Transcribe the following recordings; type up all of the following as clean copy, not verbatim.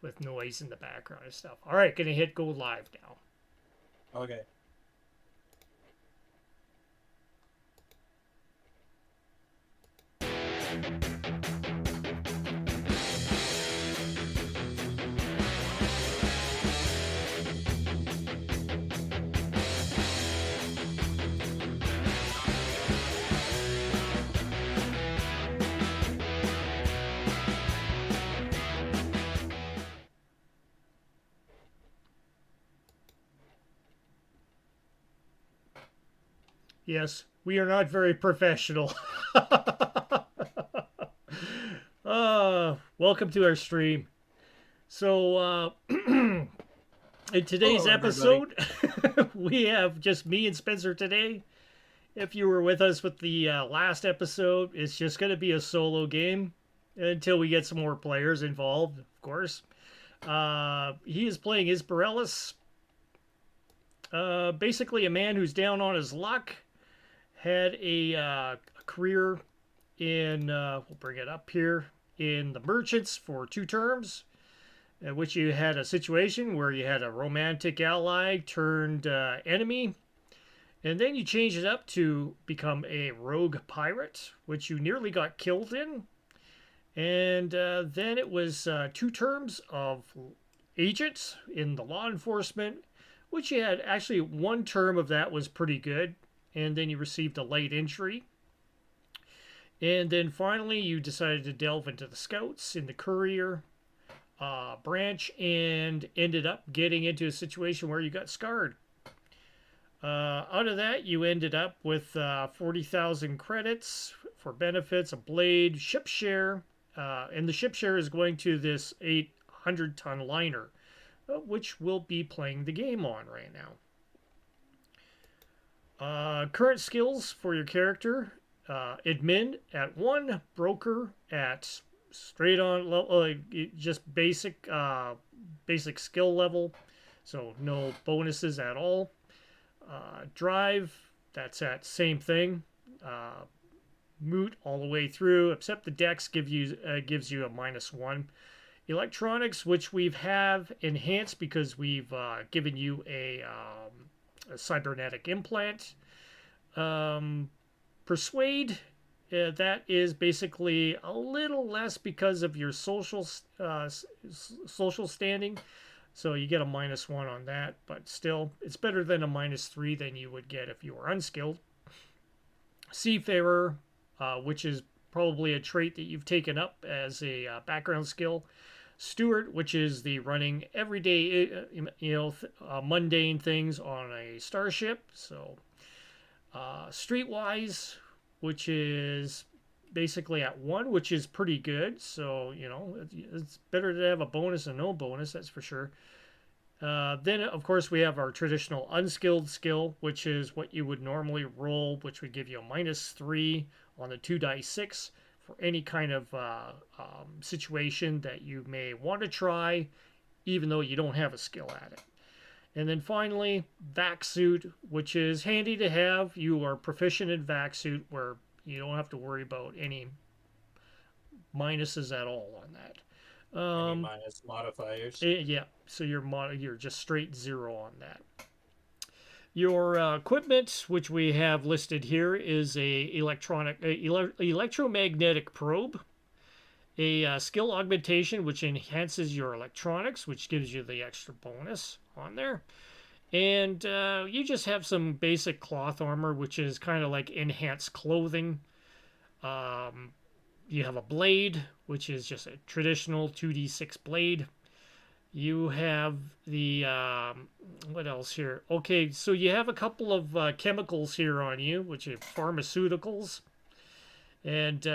with noise in the background and stuff. All right, gonna hit go live now. Okay. Yes, we are not very professional. Welcome to our stream. So, in today's Hello, everybody. episode, we have just me and Spencer today. If you were with us with the last episode, it's just going to be a solo game until we get some more players involved, of course. He is playing 𝙏𝙍𝘼𝙑𝙀𝙍𝘼. Basically, a man who's down on his luck, had a career in, we'll bring it up here, in the merchants for 2 terms, in which you had a situation where you had a romantic ally turned enemy, and then you changed it up to become a rogue pirate, which you nearly got killed in. And then it was 2 terms of agent in the law enforcement, which you had actually 1 term of that was pretty good, and then you received a light injury. And then finally, you decided to delve into the scouts in the courier branch and ended up getting into a situation where you got scarred. Out of that, you ended up with 40,000 credits for benefits, a blade, ship share, and the ship share is going to this 800-ton liner, which we'll be playing the game on right now. Current skills for your character: admin at 1, broker at straight on just basic skill level, so no bonuses at all. Drive, that's at same thing. Moot all the way through, except the dex gives you a -1. Electronics, which we've have enhanced because we've given you a cybernetic implant. Persuade, that is basically a little less because of your social standing, so you get a -1 on that, but still it's better than a -3 than you would get if you were unskilled. Seafarer, which is probably a trait that you've taken up as a background skill. Steward, which is the running everyday, mundane things on a starship. So, Streetwise, which is basically at 1, which is pretty good. So, it's better to have a bonus than no bonus, that's for sure. Then, of course, we have our traditional unskilled skill, which is what you would normally roll, which would give you a -3 on the 2d6 for any kind of situation that you may want to try, even though you don't have a skill at it. And then finally, vac suit, which is handy to have. You are proficient in vac suit, where you don't have to worry about any minuses at all on that. Any minus modifiers? Yeah, so you're just straight 0 on that. Your equipment, which we have listed here, is a electromagnetic probe, a skill augmentation, which enhances your electronics, which gives you the extra bonus on there. And you just have some basic cloth armor, which is kind of like enhanced clothing. You have a blade, which is just a traditional 2d6 blade. You have the, what else here? Okay, so you have a couple of chemicals here on you, which are pharmaceuticals. And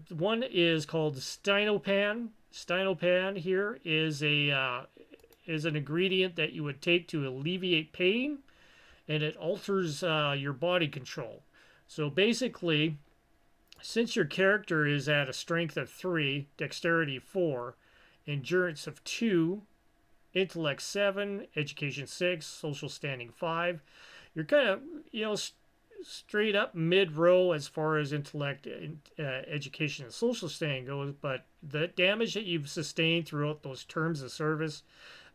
one is called Stinopan. Stinopan here is is an ingredient that you would take to alleviate pain, and it alters your body control. So basically, since your character is at a strength of 3, dexterity 4, endurance of 2, intellect 7, education 6, social standing 5, you're kind of, straight up mid-row as far as intellect, education, and social standing goes, but the damage that you've sustained throughout those terms of service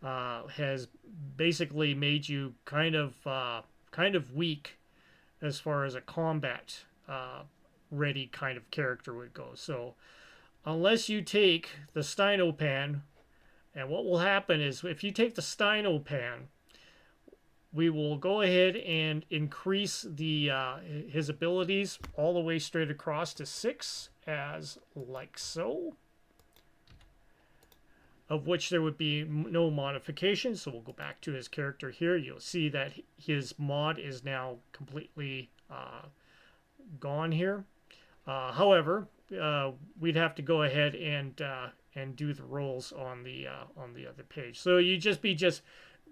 has basically made you kind of weak as far as a combat ready kind of character would go. So unless you take the Stynopan, and what will happen is if you take the Stynopan, we will go ahead and increase the his abilities all the way straight across to 6, as like so, of which there would be no modification. So we'll go back to his character here. You'll see that his mod is now completely gone here. However, we'd have to go ahead and do the rolls on the other page. So you just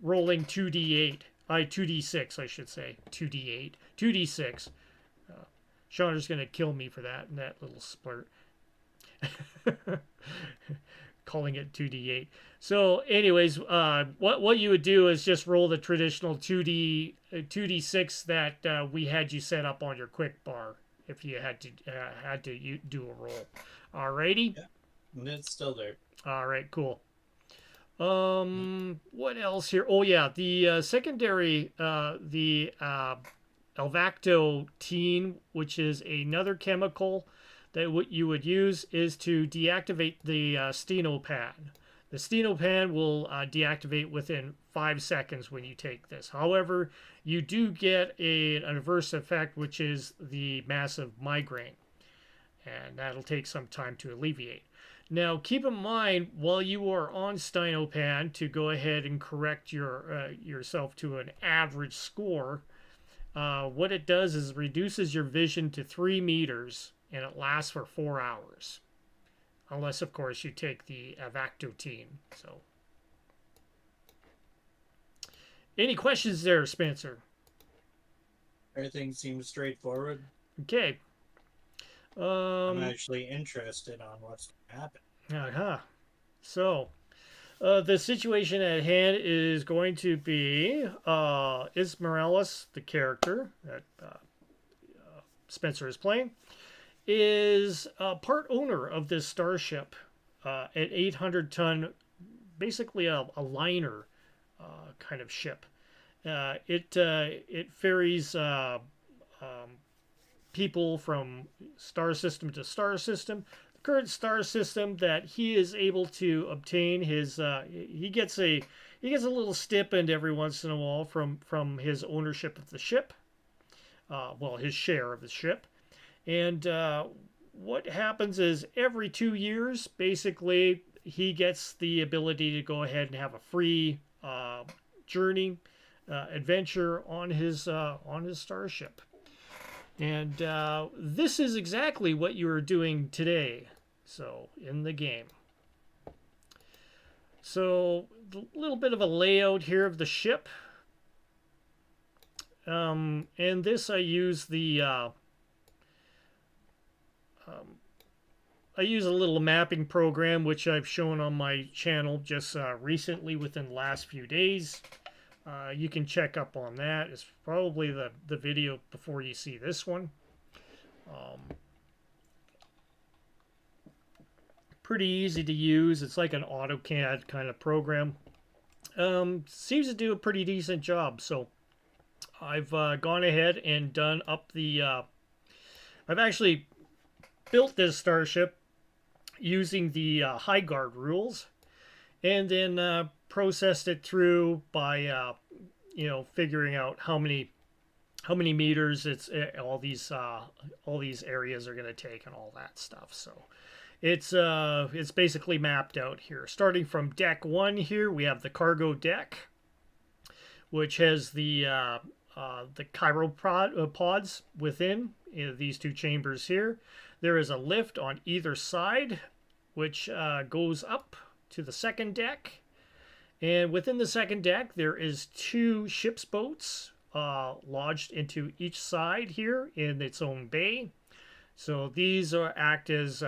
rolling 2d6, I should say, 2d8, 2d6. Chandra's gonna kill me for that little splurt. Calling it 2d8. So, anyways, what you would do is just roll the traditional 2d6 that we had you set up on your quick bar if you had to do a roll. Alrighty. Yeah, and it's still there. All right, cool. What else here? Oh yeah, the secondary, the 𝙏𝙍𝘼𝙑𝙀𝙇𝙇𝙀𝙍, which is another chemical that what you would use is to deactivate the Stynopan. The Stynopan will deactivate within 5 seconds when you take this. However, you do get an adverse effect, which is the massive migraine, and that'll take some time to alleviate. Now, keep in mind, while you are on Stynopan, to go ahead and correct yourself to an average score, what it does is reduces your vision to 3 meters, and it lasts for 4 hours. Unless, of course, you take the 𝙏𝙍𝘼𝙑𝙀𝙇𝙀𝙍. So, any questions there, Spencer? Everything seems straightforward. Okay. I'm actually interested on what's going to happen. So, the situation at hand is going to be Ismarellis, the character that Spencer is playing, is part owner of this starship, an 800-ton, basically a liner kind of ship. It ferries people from star system to star system. The current star system that he is able to obtain his he gets a little stipend every once in a while from his ownership of the ship. Well, his share of the ship. And what happens is every 2 years, basically, he gets the ability to go ahead and have a free journey, adventure on his starship. And this is exactly what you are doing today. So, in the game. So, a little bit of a layout here of the ship. And this I use the I use a little mapping program which I've shown on my channel just recently within the last few days. You can check up on that. It's probably the video before you see this one. Pretty easy to use. It's like an AutoCAD kind of program. Seems to do a pretty decent job. So I've gone ahead and done up the... I've actually built this starship using the high guard rules, and then processed it through by figuring out how many meters all these areas are going to take and all that stuff. So it's basically mapped out here. Starting from deck 1 here, we have the cargo deck, which has the chiropods within these 2 chambers here. There is a lift on either side, which goes up to the second deck. And within the second deck, there is 2 ship's boats lodged into each side here in its own bay. So these act as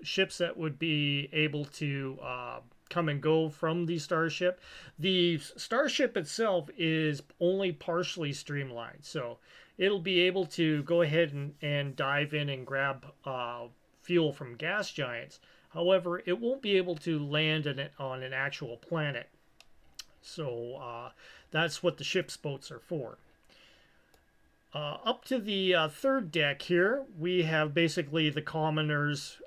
ships that would be able to come and go from the starship. The starship itself is only partially streamlined, so it'll be able to go ahead and dive in and grab fuel from gas giants. However, it won't be able to land on an actual planet. So that's what the ship's boats are for. Up to the third deck here, we have basically the commoner's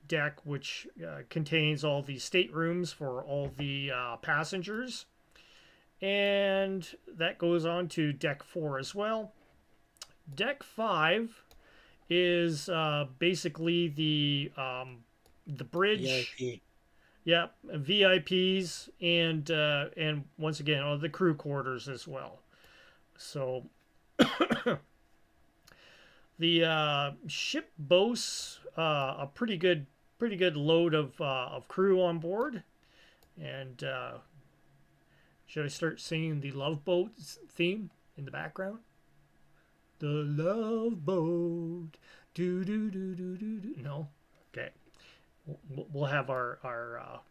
deck, which contains all the staterooms for all the passengers. And that goes on to deck 4 as well. Deck 5 is basically the bridge. VIP. Yeah, VIPs and once again the crew quarters as well. So the ship boasts a pretty good load of crew on board. And should I start singing the Love Boat theme in the background? The Love Boat. Do do do do do do. No, okay. We'll have our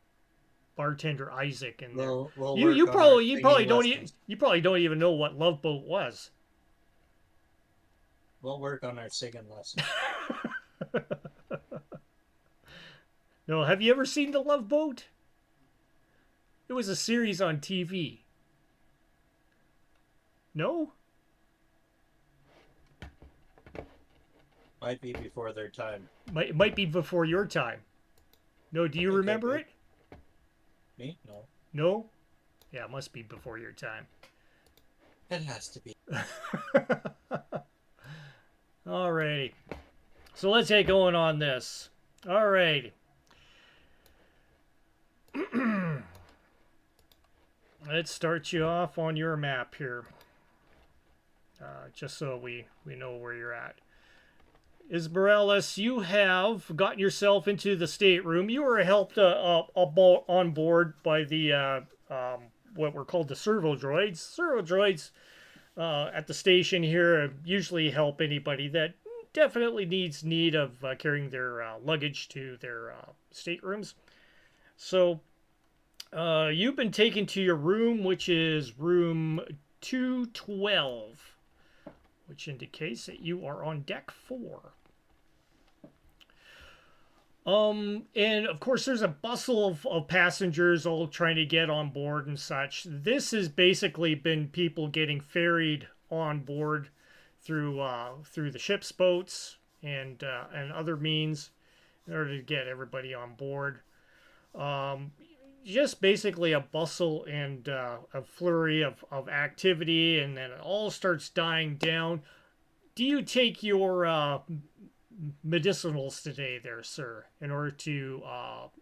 bartender Isaac in there. You probably don't even know what Love Boat was. We'll work on our singing lesson. No, have you ever seen The Love Boat? It was a series on TV. No? Might be before their time. Might be before your time. No, do you remember it? Me? No. No? Yeah, it must be before your time. It has to be. Alrighty. So let's get going on this. Alrighty. Let's start you off on your map here. Just so we know where you're at. Isbarellis, you have gotten yourself into the stateroom. You were helped on board by the what were called the servo droids. Servo droids at the station here usually help anybody that definitely needs of carrying their luggage to their staterooms. So you've been taken to your room, which is room 212. Which indicates that you are on deck 4. And of course there's a bustle of passengers all trying to get on board and such. This has basically been people getting ferried on board through the ship's boats and other means in order to get everybody on board. Just basically a bustle and a flurry of activity, and then it all starts dying down. Do you take your medicinals today there, sir, in order to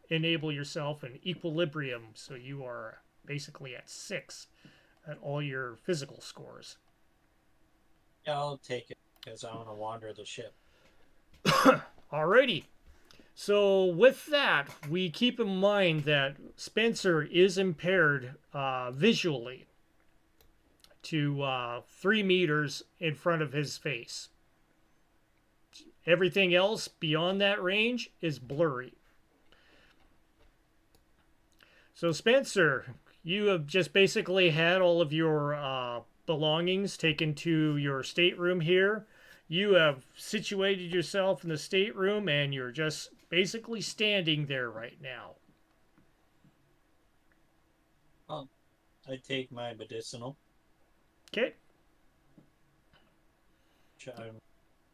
enable yourself in equilibrium so you are basically at 6 at all your physical scores? Yeah, I'll take it because I want to wander the ship. Alrighty. So with that, we keep in mind that Spencer is impaired visually to 3 meters in front of his face. Everything else beyond that range is blurry. So Spencer, you have just basically had all of your belongings taken to your stateroom here. You have situated yourself in the stateroom and you're just basically standing there right now. Well, I take my medicinal. Okay. I'm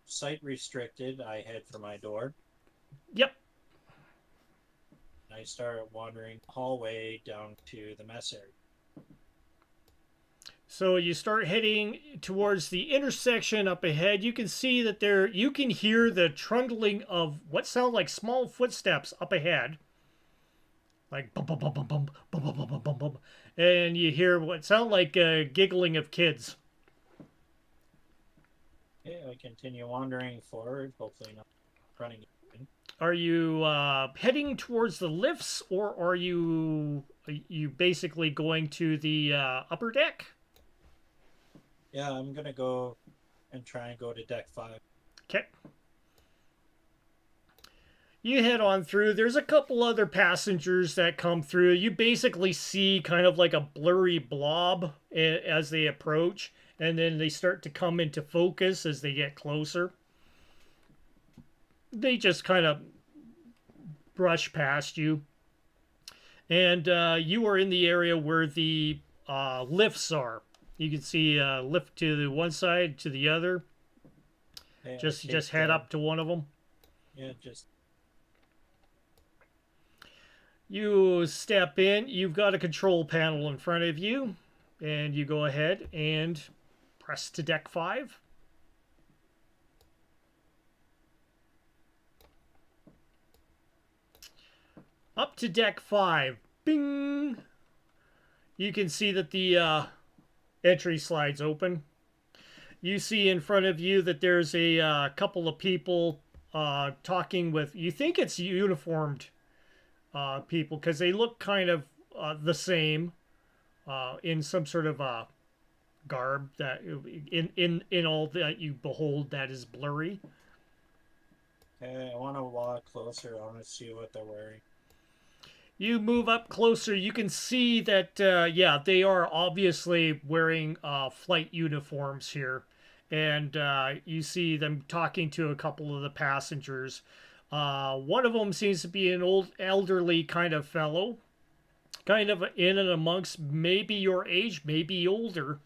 sight restricted. I head for my door. Yep. I start wandering the hallway down to the mess area. So you start heading towards the intersection up ahead. You can see that you can hear the trundling of what sound like small footsteps up ahead. Like bum bum bum bum bum bum bum bum bum bum. And you hear what sound like giggling of kids. Okay, I continue wandering forward, hopefully not running in. Are you heading towards the lifts, or are you basically going to the upper deck? Yeah, I'm gonna go and try and go to deck 5. Okay. You head on through. There's a couple other passengers that come through. You basically see kind of like a blurry blob as they approach, and then they start to come into focus as they get closer. They just kind of brush past you. And you are in the area where the lifts are. You can see a lift to the one side, to the other. Hey, Just head up to one of them. Yeah, just. You step in. You've got a control panel in front of you, and you go ahead and press to deck 5. Up to deck 5. Bing! You can see that the entry slides open. You see in front of you that there's a couple of people talking with, you think it's uniformed people, because they look kind of the same in some sort of garb that in all that you behold that is blurry. Okay, I want to walk closer. I want to see what they're wearing. You move up closer. You can see that, yeah, they are obviously wearing flight uniforms here. And you see them talking to a couple of the passengers. One of them seems to be an old, elderly kind of fellow. Kind of in and amongst maybe your age, maybe older.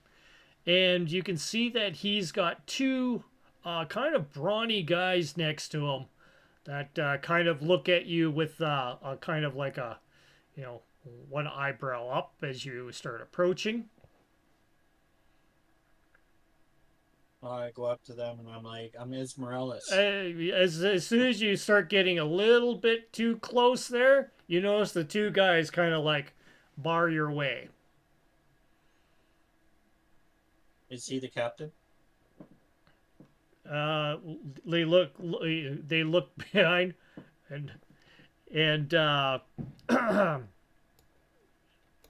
And you can see that he's got two kind of brawny guys next to him that kind of look at you with a kind of like a, you know, one eyebrow up as you start approaching. I go up to them and I'm like, I'm Esmeralda. As soon as you start getting a little bit too close there, you notice the two guys kind of like bar your way. Is he the captain? They look behind, and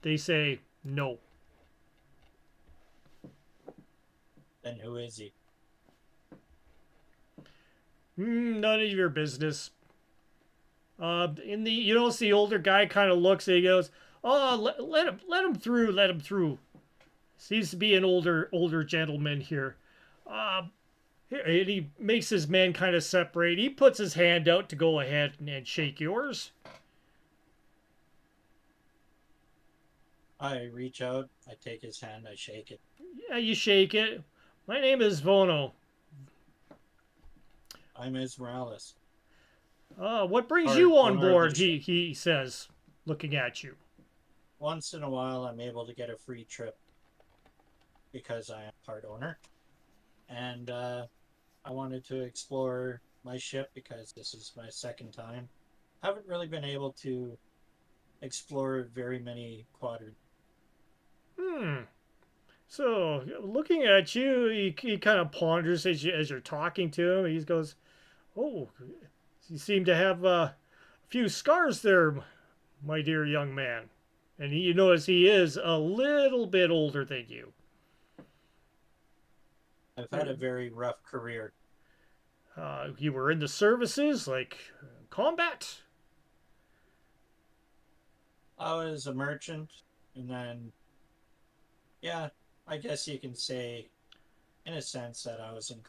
they say no. Then who is he? None of your business. You notice the older guy kind of looks and he goes, "Oh, let him through, let him through." Seems to be an older gentleman here. And he makes his men kind of separate. He puts his hand out to go ahead and shake yours. I reach out, I take his hand, I shake it. Yeah, you shake it. My name is Vono. I'm Esmeralda. What brings you on board? He He says, looking at you. Once in a while, I'm able to get a free trip because I am part owner. And I wanted to explore my ship because this is my second time. Haven't really been able to explore very many quadrants. So, looking at you, he kind of ponders as you're talking to him. He goes, "Oh, you seem to have a few scars there, my dear young man." And you notice he is a little bit older than you. I've had a very rough career. You were in the services, like combat? I was a merchant, and then, yeah, I guess you can say, in a sense, that I was in.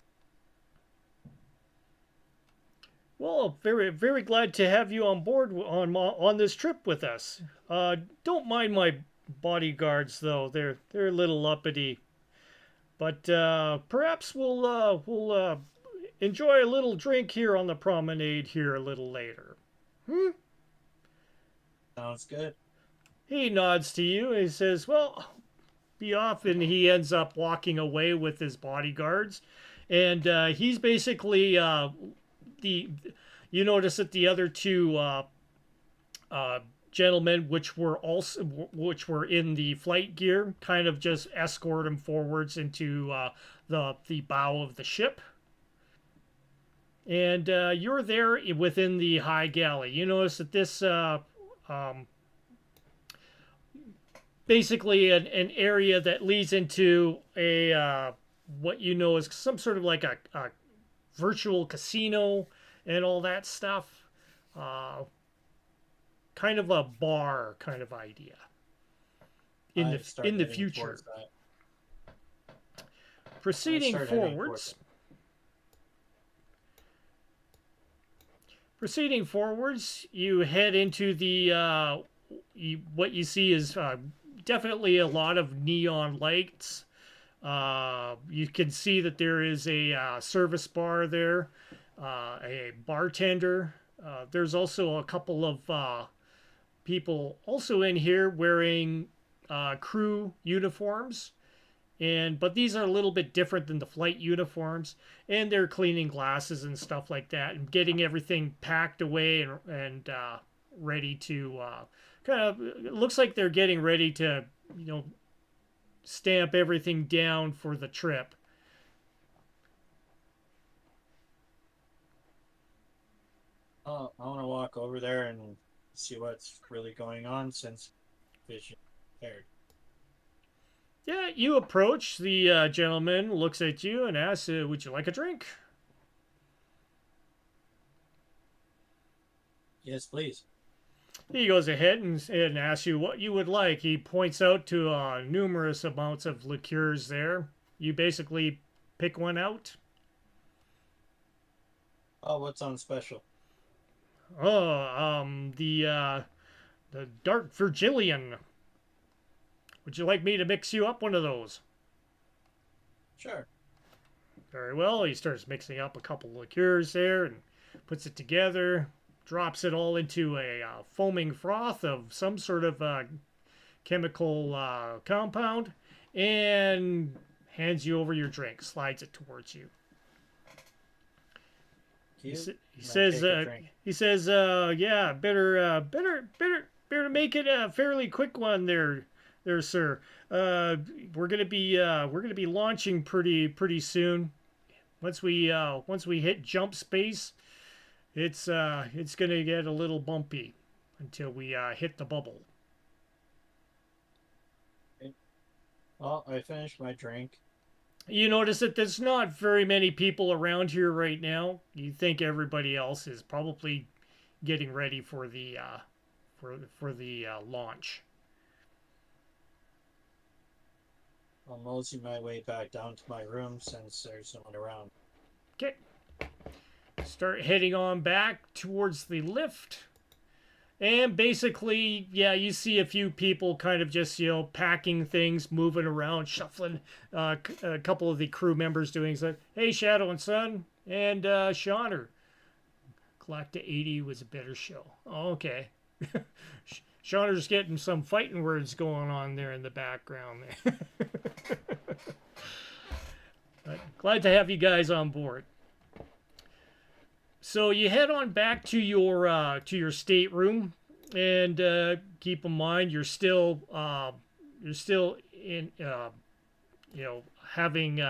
Well, very, very glad to have you on board on this trip with us. Don't mind my bodyguards, though; they're a little uppity. But perhaps we'll enjoy a little drink here on the promenade here a little later. Sounds good. He nods to you and he says, "Well, be off," and he ends up walking away with his bodyguards. And he's basically you notice that the other two gentlemen, which were in the flight gear, kind of just escort him forwards into the bow of the ship. And you're there within the high galley. You notice that this basically an area that leads into a what you know is some sort of like a virtual casino and all that stuff. kind of a bar kind of idea in I the start in the heading future. towards that. I Proceeding start heading towards forwards. Proceeding forwards, you head into the what you see is definitely a lot of neon lights. You can see that there is a service bar there, a bartender. There's also a couple of people also in here wearing crew uniforms, and but these are a little bit different than the flight uniforms, and they're cleaning glasses and stuff like that and getting everything packed away and ready to kind of, it looks like they're getting ready to, you know, stamp everything down for the trip. I want to walk over there and see what's really going on since vision impaired. Yeah, you approach. The gentleman looks at you and asks, would you like a drink? Yes, please. He goes ahead and asks you what you would like. He points out to numerous amounts of liqueurs there. You basically pick one out. Oh, what's on special? Oh, the dark Virgilian. Would you like me to mix you up one of those? Sure. Very well. He starts mixing up a couple liqueurs there and puts it together, drops it all into a foaming froth of some sort of chemical compound, and hands you over your drink, slides it towards you. He says, yeah, better make it a fairly quick one there, sir. We're gonna be launching pretty soon. Once we hit jump space, it's gonna get a little bumpy until we hit the bubble. Well, I finished my drink. You notice that there's not very many people around here right now. You think everybody else is probably getting ready for the launch. I'll mosey my way back down to my room since there's no one around. Okay. Start heading on back towards the lift. And basically, yeah, you see a few people kind of just, you know, packing things, moving around, shuffling. A couple of the crew members doing so. Hey, Shadow and Sun, and Shauner. Galacta 80 was a better show. Oh, okay. Shauner's getting some fighting words going on there in the background. But glad to have you guys on board. So you head on back to your stateroom, and keep in mind you're still in having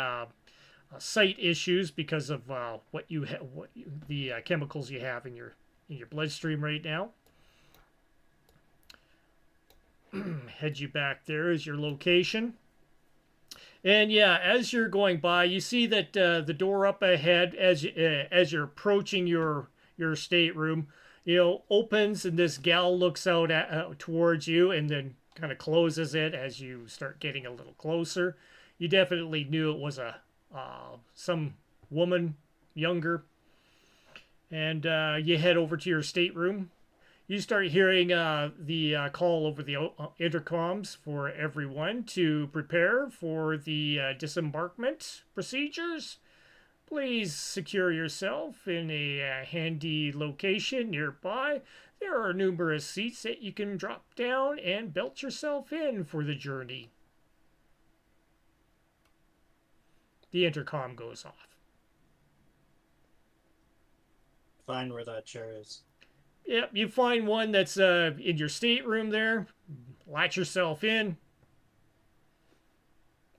sight issues because of the chemicals you have in your bloodstream right now. Head you back there is your location. And yeah, as you're going by, you see that the door up ahead, as you're approaching your stateroom, you know, opens, and this gal looks out towards you, and then kind of closes it as you start getting a little closer. You definitely knew it was some woman, younger, and you head over to your stateroom. You start hearing the call over the intercoms for everyone to prepare for the disembarkment procedures. Please secure yourself in a handy location nearby. There are numerous seats that you can drop down and belt yourself in for the journey. The intercom goes off. Find where that chair is. Yep, you find one that's in your stateroom there. Latch yourself in.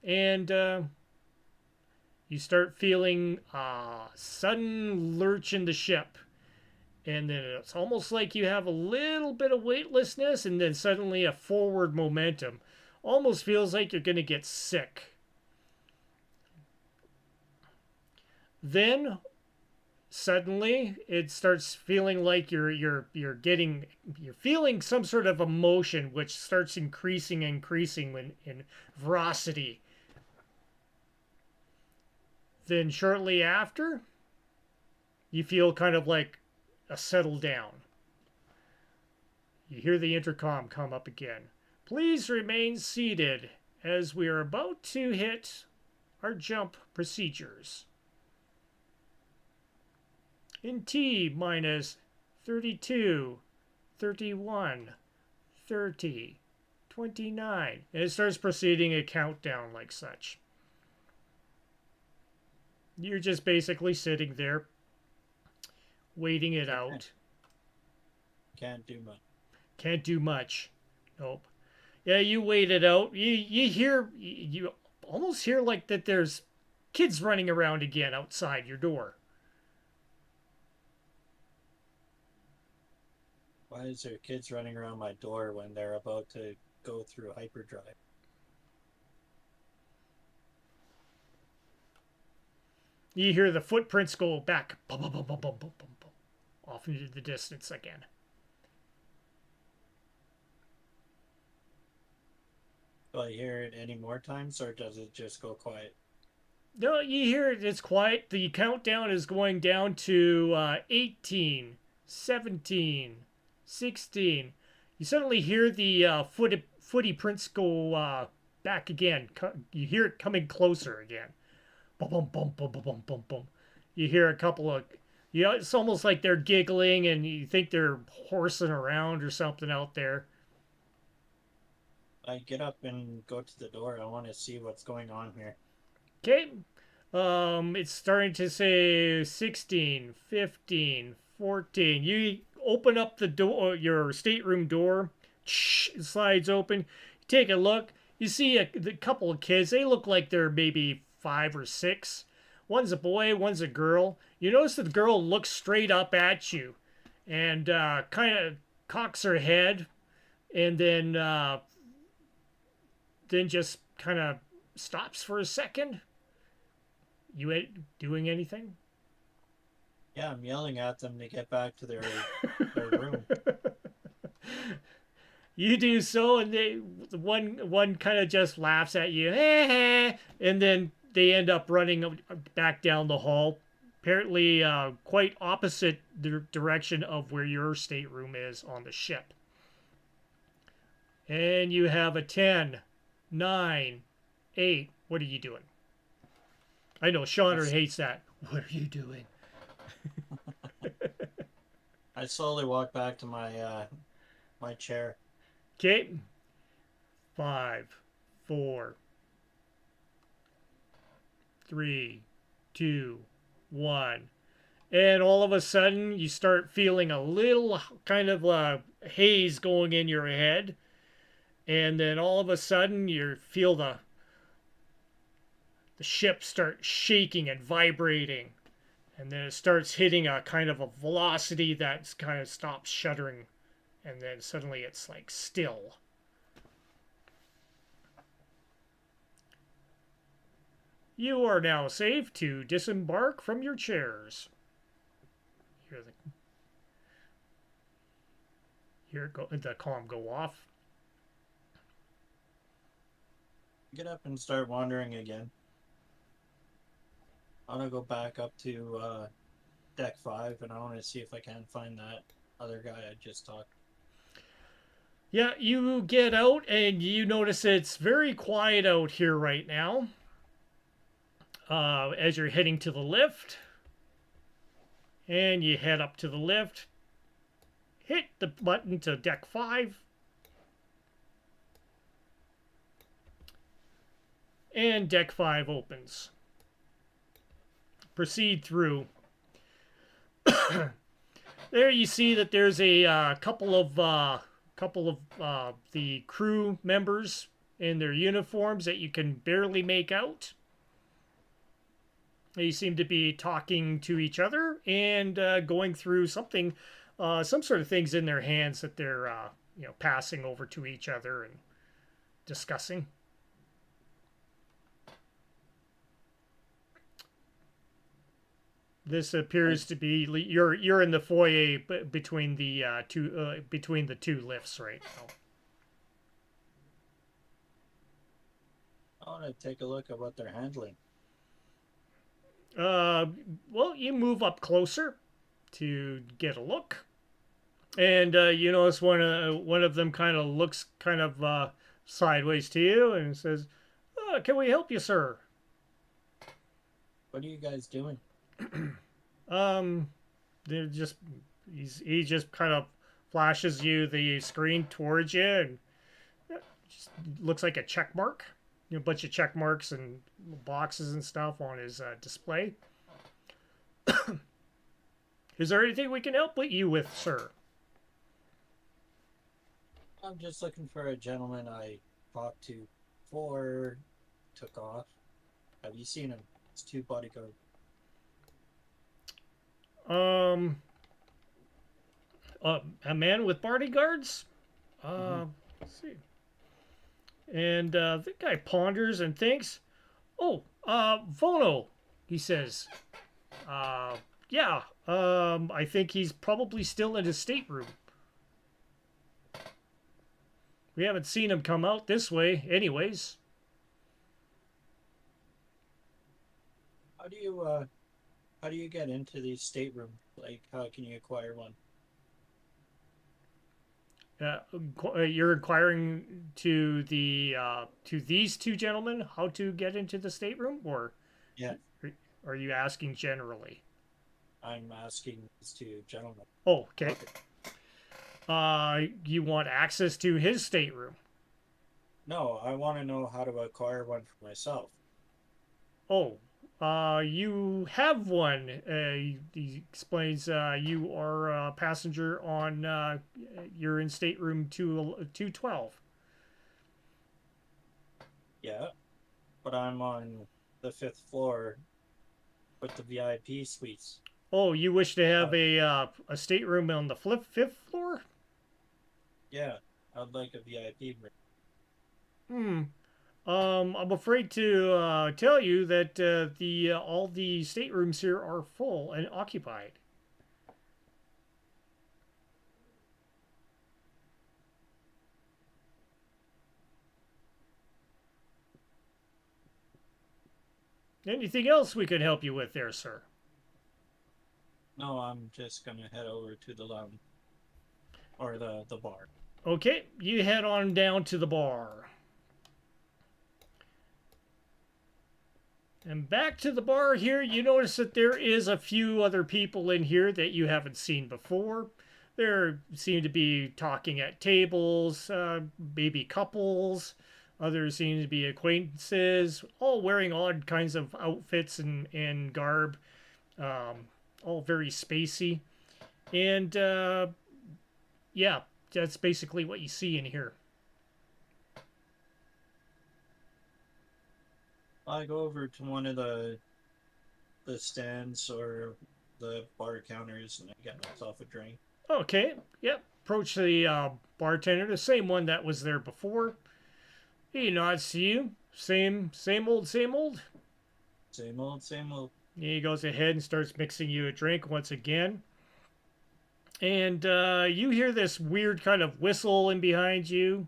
And you start feeling a sudden lurch in the ship. And then it's almost like you have a little bit of weightlessness and then suddenly a forward momentum. Almost feels like you're going to get sick. Then suddenly it starts feeling like you're feeling some sort of emotion which starts increasing in veracity. Then shortly after, you feel kind of like a settle down. You hear the intercom come up again. Please remain seated as we are about to hit our jump procedures. In T minus 32, 31, 30, 29. And it starts proceeding a countdown like such. You're just basically sitting there, waiting it out. Can't do much. Can't do much. Nope. Yeah, you wait it out. You almost hear like that there's kids running around again outside your door. Why is there kids running around my door when they're about to go through hyperdrive? You hear the footprints go back, bum, bum, bum, bum, bum, bum, bum, bum, off into the distance again. Do I hear it any more times, or does it just go quiet? No, you hear it. It's quiet. The countdown is going down to 18, 17, 16. You suddenly hear the footy prints go back again. You hear it coming closer again. Bum, bum, bum, bum, bum, bum, bum, bum. You hear a couple of... Yeah, it's almost like they're giggling and you think they're horsing around or something out there. I get up and go to the door. I want to see what's going on here. Okay. It's starting to say 16, 15, 14. You open up the door, your stateroom door. It slides open. You take a look. You see a couple of kids. They look like they're maybe 5 or 6. One's a boy, one's a girl. You notice that the girl looks straight up at you and kind of cocks her head and then just kind of stops for a second. You ain't doing anything? Yeah, I'm yelling at them to get back to their room. You do so, and one kind of just laughs at you, and then they end up running back down the hall, apparently quite opposite the direction of where your stateroom is on the ship. And you have a 10, 9, 8. What are you doing? I know Shauner hates that. What are you doing? I slowly walk back to my my chair. Okay. 5, 4, 3, 2, 1. And all of a sudden, you start feeling a little kind of haze going in your head. And then all of a sudden, you feel the ship start shaking and vibrating. And then it starts hitting a kind of a velocity that kind of stops shuddering. And then suddenly it's like still. You are now safe to disembark from your chairs. Hear the comm go off. Get up and start wandering again. I want to go back up to deck 5, and I want to see if I can find that other guy I just talked. Yeah, you get out and you notice it's very quiet out here right now. As you're heading to the lift, and you head up to the lift, hit the button to deck 5, and deck 5 opens. Proceed through. There you see that there's a couple of the crew members in their uniforms that you can barely make out. They seem to be talking to each other and going through something, some sort of things in their hands that they're passing over to each other and discussing. This appears to be you're in the foyer between the two lifts right now. I want to take a look at what they're handling. Well, you move up closer to get a look, and you notice one of them kind of looks kind of sideways to you and says, "Can we help you, sir?" What are you guys doing? They're just he just kind of flashes you the screen towards you, and just looks like a check mark. A bunch of check marks and boxes and stuff on his display. Is there anything we can help you with, sir? I'm just looking for a gentleman I talked to before took off. Have you seen him? It's 2 bodyguards. A man with bodyguards? Let's see. And the guy ponders and thinks, "Oh, Vono," he says. Yeah, I think he's probably still in his stateroom. We haven't seen him come out this way, anyways. How do you get into the stateroom? Like, how can you acquire one? You're inquiring to to these two gentlemen how to get into the stateroom, or Yeah, are you asking generally? I'm asking these 2 gentlemen. Oh, okay. You want access to his stateroom? No, I want to know how to acquire one for myself. Oh, you have one. He explains you are a passenger on, you're in stateroom 212. Yeah, but I'm on the 5th floor with the VIP suites. Oh, you wish to have a stateroom on the fifth floor? Yeah, I'd like a VIP Hmm. room. I'm afraid to tell you that all the staterooms here are full and occupied. Anything else we can help you with there, sir? No, I'm just gonna head over to the lounge or the bar. Okay, you head on down to the bar. And back to the bar here, you notice that there is a few other people in here that you haven't seen before. There seem to be talking at tables, maybe couples. Others seem to be acquaintances, all wearing odd kinds of outfits and garb, all very spacey. And yeah, that's basically what you see in here. I go over to one of the stands or the bar counters and I get myself a drink. Okay, yep. Approach the bartender, the same one that was there before. He nods to you. Same old, same old. Same old, same old. He goes ahead and starts mixing you a drink once again. And you hear this weird kind of whistle in behind you.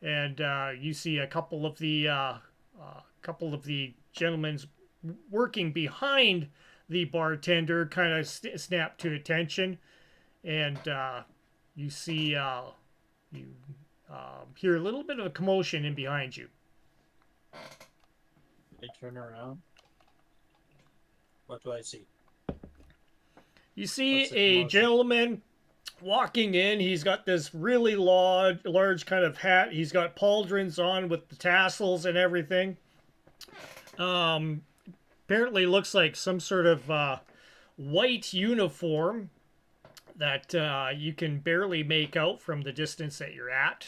And you see a couple of the gentlemen working behind the bartender kind of snap to attention. And you see you hear a little bit of a commotion in behind you. I turn around. What do I see? You see a gentleman walking in. He's got this really large kind of hat. He's got pauldrons on with the tassels and everything. Apparently looks like some sort of white uniform that you can barely make out from the distance that you're at.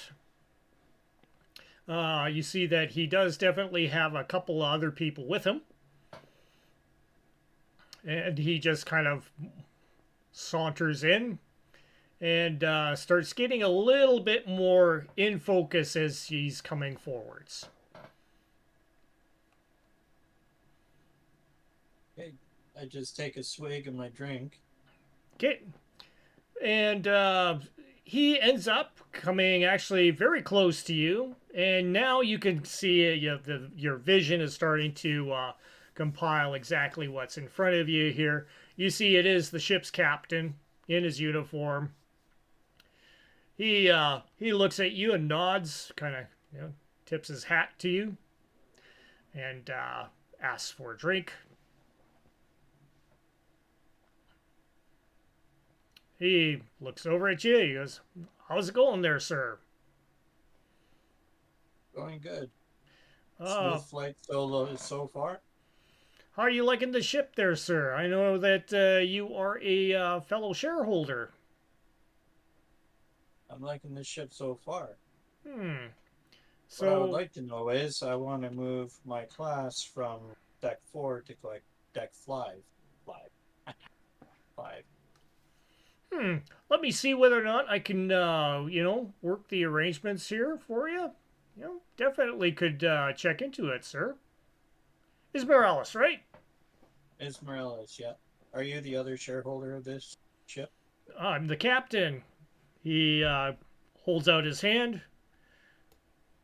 You see that he does definitely have a couple of other people with him. And he just kind of saunters in and starts getting a little bit more in focus as he's coming forwards. Okay, I just take a swig of my drink. Okay. And he ends up coming actually very close to you, and now you can see your vision is starting to compile exactly what's in front of you here. You see, it is the ship's captain in his uniform. He looks at you and nods, kind of tips his hat to you, and asks for a drink. He looks over at you. He goes, "How's it going there, sir?" Going good. Uh, Smooth flight so far. how are you liking the ship there, sir? I know that you are a fellow shareholder. I'm liking the ship so far. Hmm. What I would So, like to know is I want to move my class from deck 4 to like deck 5. 5. 5. hmm. Let me see whether or not I can, work the arrangements here for you. Definitely could check into it, sir. Is Morales right? Ismaelis, yeah. Are you the other shareholder of this ship? I'm the captain. He holds out his hand.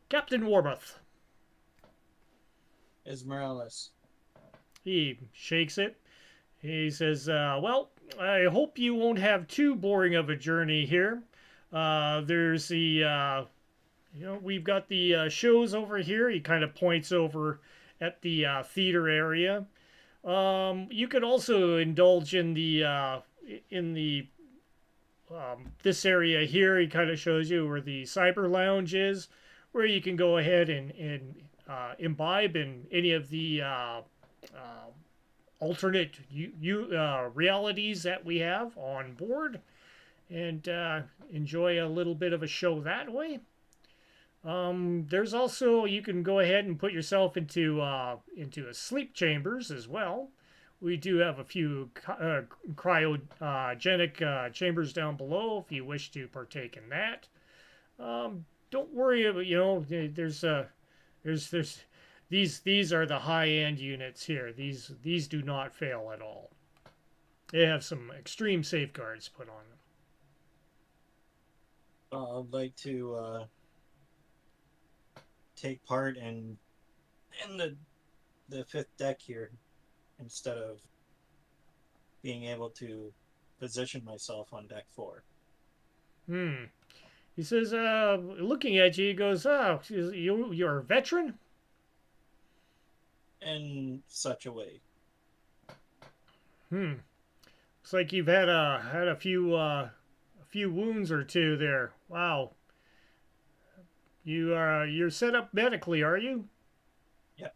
Captain Warmouth. Ismaelis. He shakes it. He says, "Well, I hope you won't have too boring of a journey here. There's we've got the shows over here." He kind of points over at the theater area. You could also indulge in the this area here. He kind of shows you where the cyber lounge is, where you can go ahead and imbibe in any of the alternate realities that we have on board, and enjoy a little bit of a show that way. There's also, you can go ahead and put yourself into a sleep chambers as well. We do have a few cryogenic chambers down below if you wish to partake in that. Don't worry about, there's these are the high end units here. These do not fail at all. They have some extreme safeguards put on them. I'd like to take part in the fifth deck here instead of being able to position myself on deck 4. Hmm. He says, looking at you, he goes, "Oh, you're a veteran." In such a way. Hmm. Looks like you've had a few wounds or two there. Wow. You're set up medically, are you? Yep.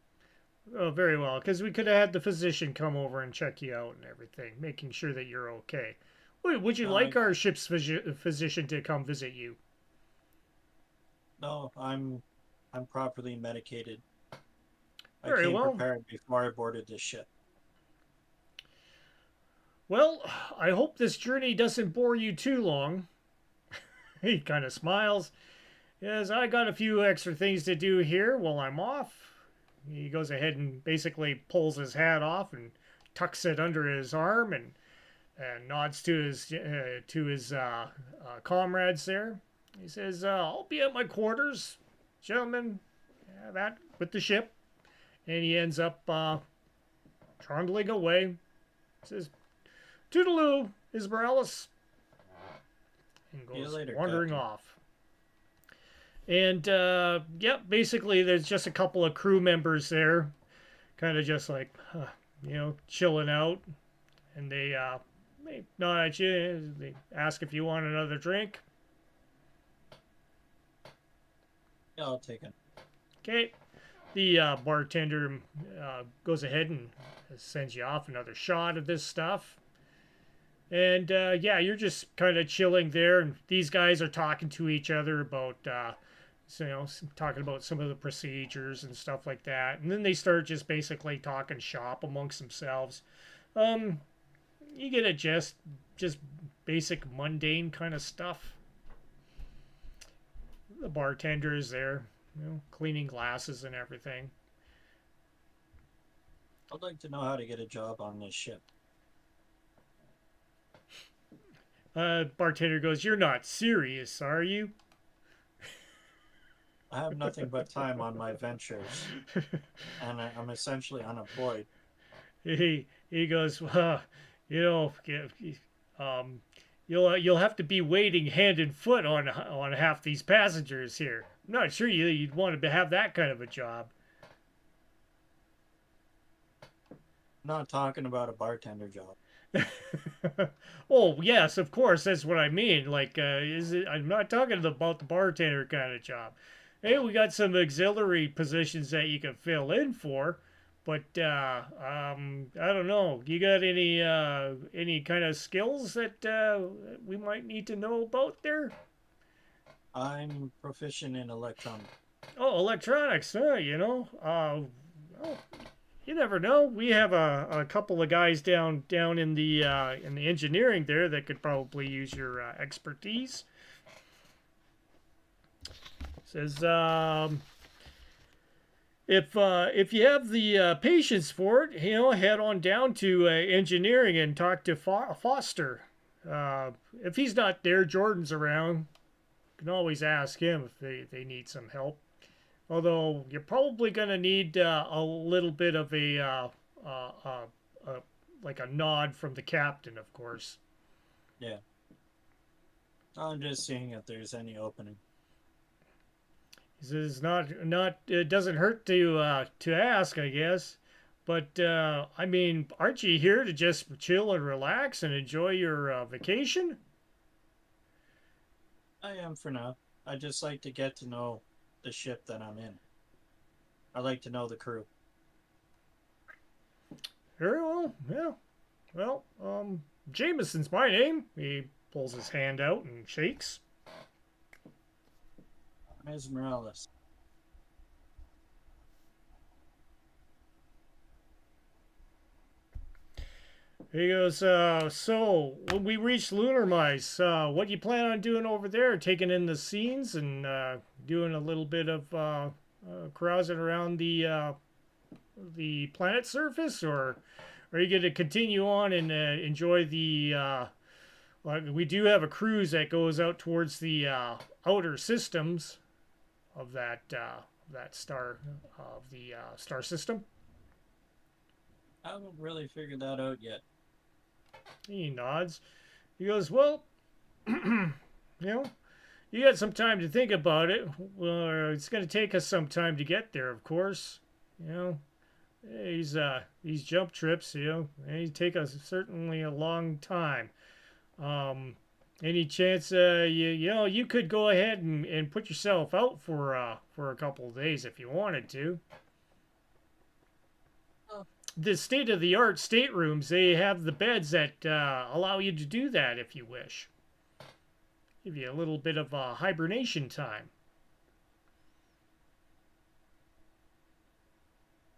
Oh, very well. Because we could have had the physician come over and check you out and everything, making sure that you're okay. Would you No, like our ship's physician to come visit you? no, I'm properly medicated. I Very came well. prepared before I boarded this ship. Well, I hope this journey doesn't bore you too long. He kind of smiles. Yes, I got a few extra things to do here while I'm off. He goes ahead and basically pulls his hat off and tucks it under his arm and nods to his comrades there. He says, "I'll be at my quarters, gentlemen, that with the ship." And he ends up trundling away. He says, "Toodaloo, Ismarellis," and See you goes later, wandering Captain. off. And basically, there's just a couple of crew members there, kind of just like, chilling out. And they nod at you. They ask if you want another drink. Yeah, I'll take it. Okay. The bartender goes ahead and sends you off another shot of this stuff. And yeah, you're just kind of chilling there, and these guys are talking to each other about, talking about some of the procedures and stuff like that. And then they start just basically talking shop amongst themselves. Um, you get a just basic mundane kind of stuff. The bartender is there, cleaning glasses and everything. I'd like to know how to get a job on this ship. Bartender goes, "You're not serious, are you?" I have nothing but time on my ventures, and I'm essentially unemployed. He goes, "Well, you know, um, you'll have to be waiting hand and foot on half these passengers here. I'm not sure you'd want to have that kind of a job." I'm not talking about a bartender job. Oh yes, of course, that's what I mean. Like, is it? I'm not talking about the bartender kind of job. Hey, we got some auxiliary positions that you can fill in for, but I don't know. You got any kind of skills that we might need to know about there? I'm proficient in electronics. Oh, electronics. You know. Well, you never know. We have a couple of guys down in the engineering there that could probably use your expertise. Says if you have the patience for it, you know, head on down to engineering and talk to Foster. If he's not there, Jordan's around. You can always ask him if they need some help. Although you're probably going to need a little bit of uh, uh, like a nod from the captain, of course. Yeah. I'm just seeing if there's any opening. He says not it doesn't hurt to ask, I guess. But I mean, aren't you here to just chill and relax and enjoy your vacation? I am for now. I just like to get to know the ship that I'm in. I like to know the crew. Very well, yeah. Well, Jameson's my name. He pulls his hand out and shakes. Ms. Morales. He goes, so when we reach Lunarmise, what do you plan on doing over there? Taking in the scenes and doing a little bit of carousing around the planet surface, or are you going to continue on and enjoy the? Like we do have a cruise that goes out towards the outer systems of that star of the star system. I haven't really figured that out yet. He nods. He goes, "Well, you know, you got some time to think about it. Well, it's going to take us some time to get there, of course. You know, these jump trips, you know, they take us certainly a long time. Um, any chance you could go ahead and put yourself out for a couple of days if you wanted to. Oh, The state of the art staterooms, they have the beds that allow you to do that if you wish. Give you a little bit of hibernation time."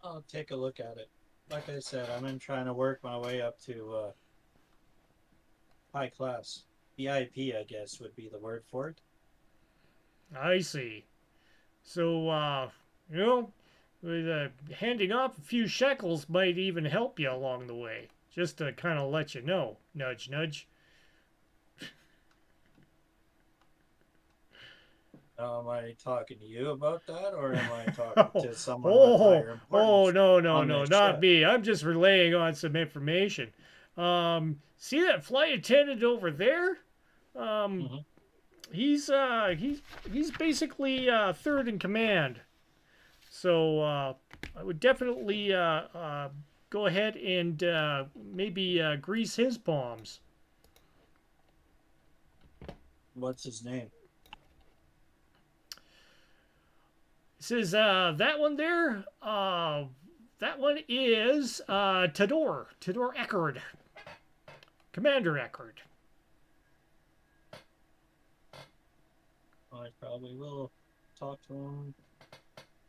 I'll take a look at it. Like I said, I'm in trying to work my way up to high class. VIP, I guess, would be the word for it. I see. So, you know, with, handing off a few shekels might even help you along the way. Just to kind of let you know. Nudge, nudge. Now, am I talking to you about that, or am I talking to someone with Oh, higher oh, importance no, no, on no, this not ship? me. I'm just relaying on some information. See that flight attendant over there? Um, Hmm. he's basically third in command. So I would definitely go ahead and maybe grease his palms. What's his name? He says that one there. That one is Tador Eckerd, Commander Eckerd. I probably will talk to him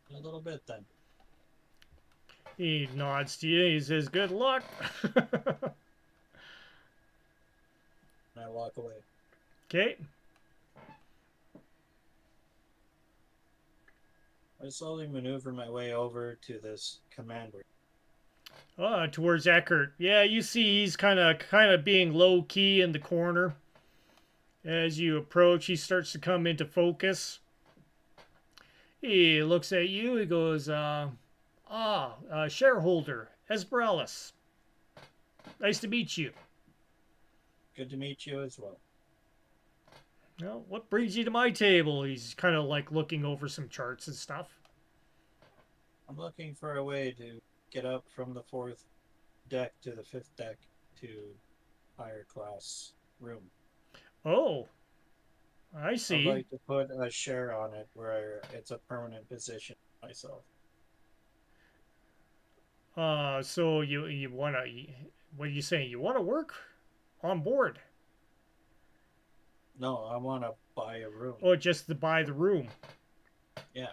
in a little bit then. He nods to you. He says, "Good luck." And I walk away. Okay. I slowly maneuver my way over to this commander. Towards Eckert. Yeah, you see he's kind of being low key in the corner. As you approach, he starts to come into focus. He looks at you. He goes, shareholder, Esmeraldas. Nice to meet you. Good to meet you as well. Well, what brings you to my table? He's kind of like looking over some charts and stuff. I'm looking for a way to get up from the 4th deck to the 5th deck to higher class room. Oh, I I'd see. like to put a share on it where it's a permanent position myself. So you wanna? What are you saying? You want to work on board? No, I want to buy a room. Or just to buy the room? Yeah.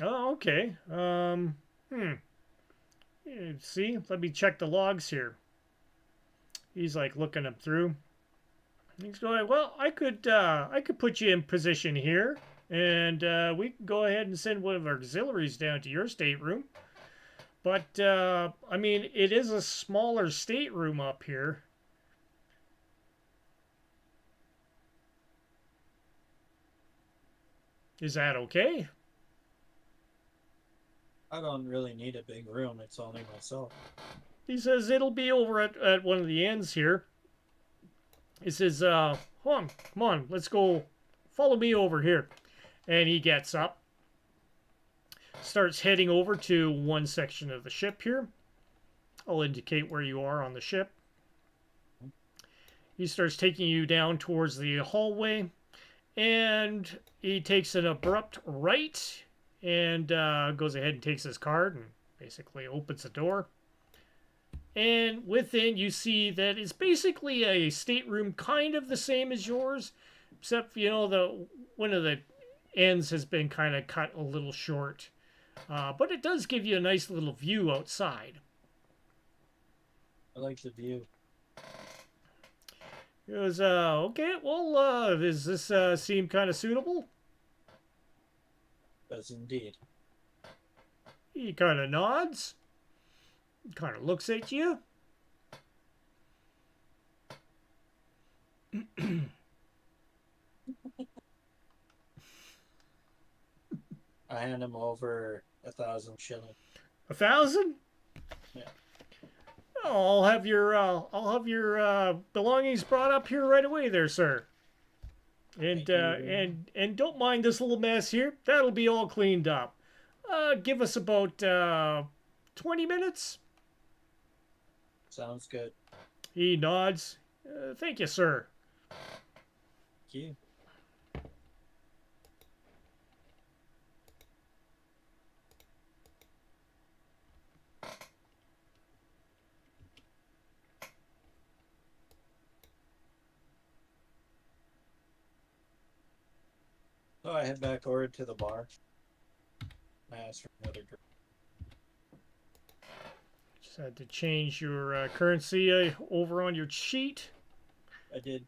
Oh, okay. See, let me check the logs here. He's like looking them through. He's going, well, I could put you in position here, and we can go ahead and send one of our auxiliaries down to your stateroom. But I mean, it is a smaller stateroom up here. Is that okay? I don't really need a big room. It's only myself. He says it'll be over at one of the ends here. He says, come on, let's go. Follow me over here. And he gets up, starts heading over to one section of the ship here. I'll indicate where you are on the ship. He starts taking you down towards the hallway, and he takes an abrupt right and goes ahead and takes his card and basically opens the door. And within, you see that it's basically a stateroom kind of the same as yours, except, you know, one of the ends has been kind of cut a little short. But it does give you a nice little view outside. I like the view. He goes, okay, well, does this seem kind of suitable? Does indeed. He kind of nods, kind of looks at you. I hand him over 1,000 shillings. 1,000? Yeah. Oh, I'll have your belongings brought up here right away, there, sir. And and don't mind this little mess here. That'll be all cleaned up. Give us about 20 minutes. Sounds good. He nods. Thank you, sir. Thank you. So I head back over to the bar. I ask for another drink. Just had to change your currency over on your sheet. I did.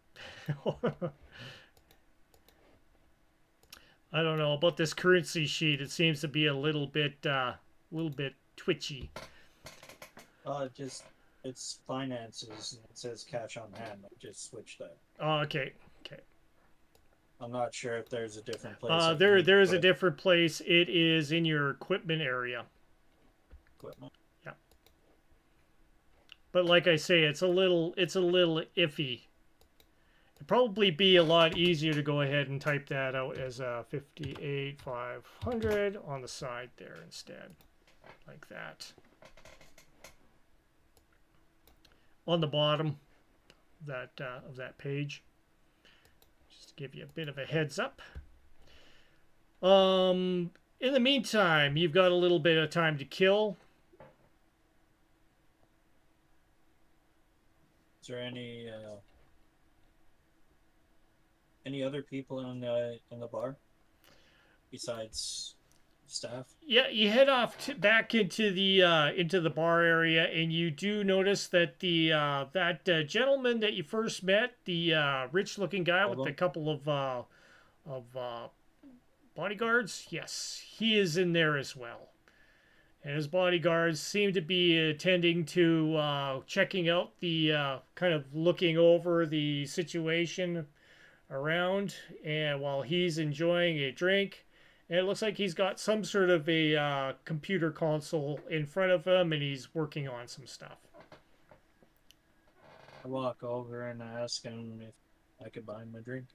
I don't know about this currency sheet. It seems to be a little bit twitchy. It's finances. It says cash on hand. I just switched that. Oh, okay. I'm not sure if there's a different place. There is a different place. It is in your equipment area. Equipment. Yeah. But like I say, it's a little iffy. It'd probably be a lot easier to go ahead and type that out as 58,500 on the side there instead, like that. On the bottom of that page. Give you a bit of a heads up. In the meantime, you've got a little bit of time to kill. Is there any other people in the bar besides staff? Yeah, you head off back into the bar area, and you do notice that that gentleman that you first met, the rich-looking guy with a couple of bodyguards, yes, he is in there as well. And his bodyguards seem to be attending to checking out the kind of looking over the situation around, and while he's enjoying a drink. And it looks like he's got some sort of a computer console in front of him, and he's working on some stuff. I walk over and ask him if I could buy him a drink.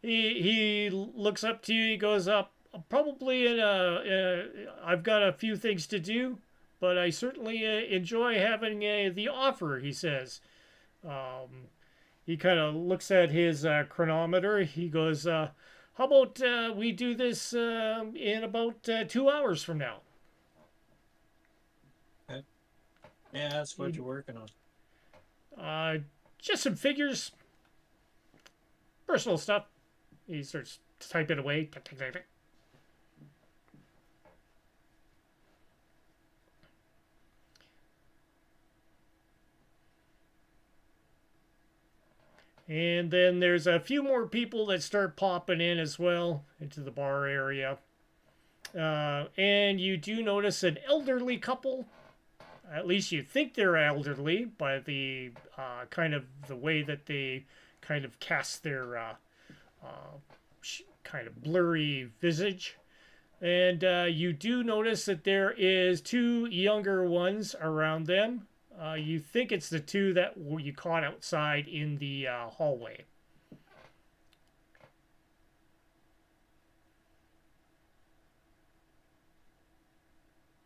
He looks up to you. He goes up. Probably I've got a few things to do, but I certainly enjoy having the offer. He says. He kind of looks at his chronometer. He goes, "How about we do this in about 2 hours from now?" Okay. Yeah, that's what you're working on. Just some figures, personal stuff. He starts typing away. And then there's a few more people that start popping in as well into the bar area. And you do notice an elderly couple. At least you think they're elderly by the kind of the way that they kind of cast their kind of blurry visage. And you do notice that there is two younger ones around them. You think it's the two that you caught outside in the hallway.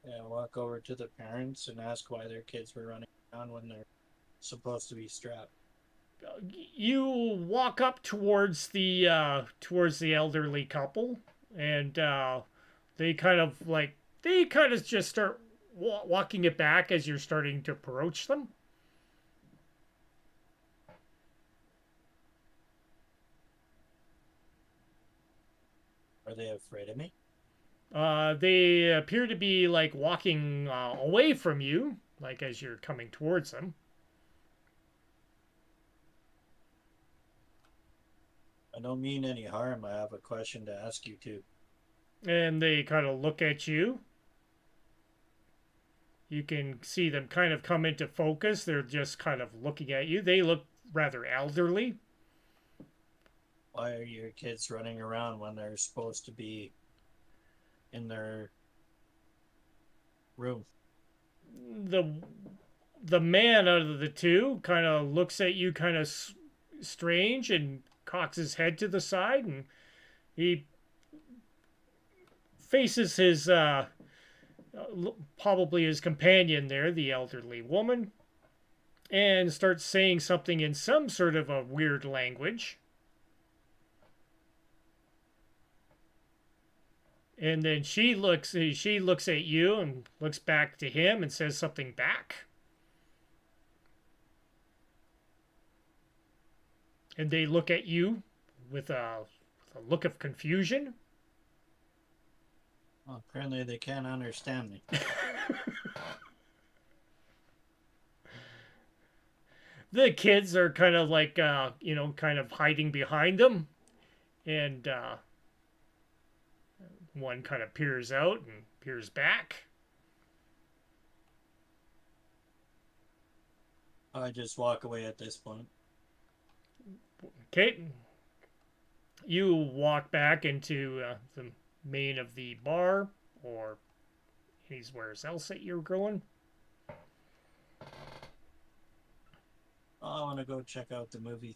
Yeah, walk over to the parents and ask why their kids were running around when they're supposed to be strapped. You walk up towards the elderly couple, and they kind of just start walking it back as you're starting to approach them. Are they afraid of me? They appear to be like walking away from you, like as you're coming towards them. I don't mean any harm. I have a question to ask you too. And they kind of look at you. You can see them kind of come into focus. They're just kind of looking at you. They look rather elderly. Why are your kids running around when they're supposed to be in their room? The man out of the two kind of looks at you kind of strange and cocks his head to the side, and he faces his probably his companion there, the elderly woman, and starts saying something in some sort of a weird language. And then she looks at you and looks back to him and says something back. And they look at you with a look of confusion. Well, apparently they can't understand me. The kids are kind of like, kind of hiding behind them. And one kind of peers out and peers back. I just walk away at this point. Okay. You walk back into the main of the bar, or anywhere else that you're going. I want to go check out the movie.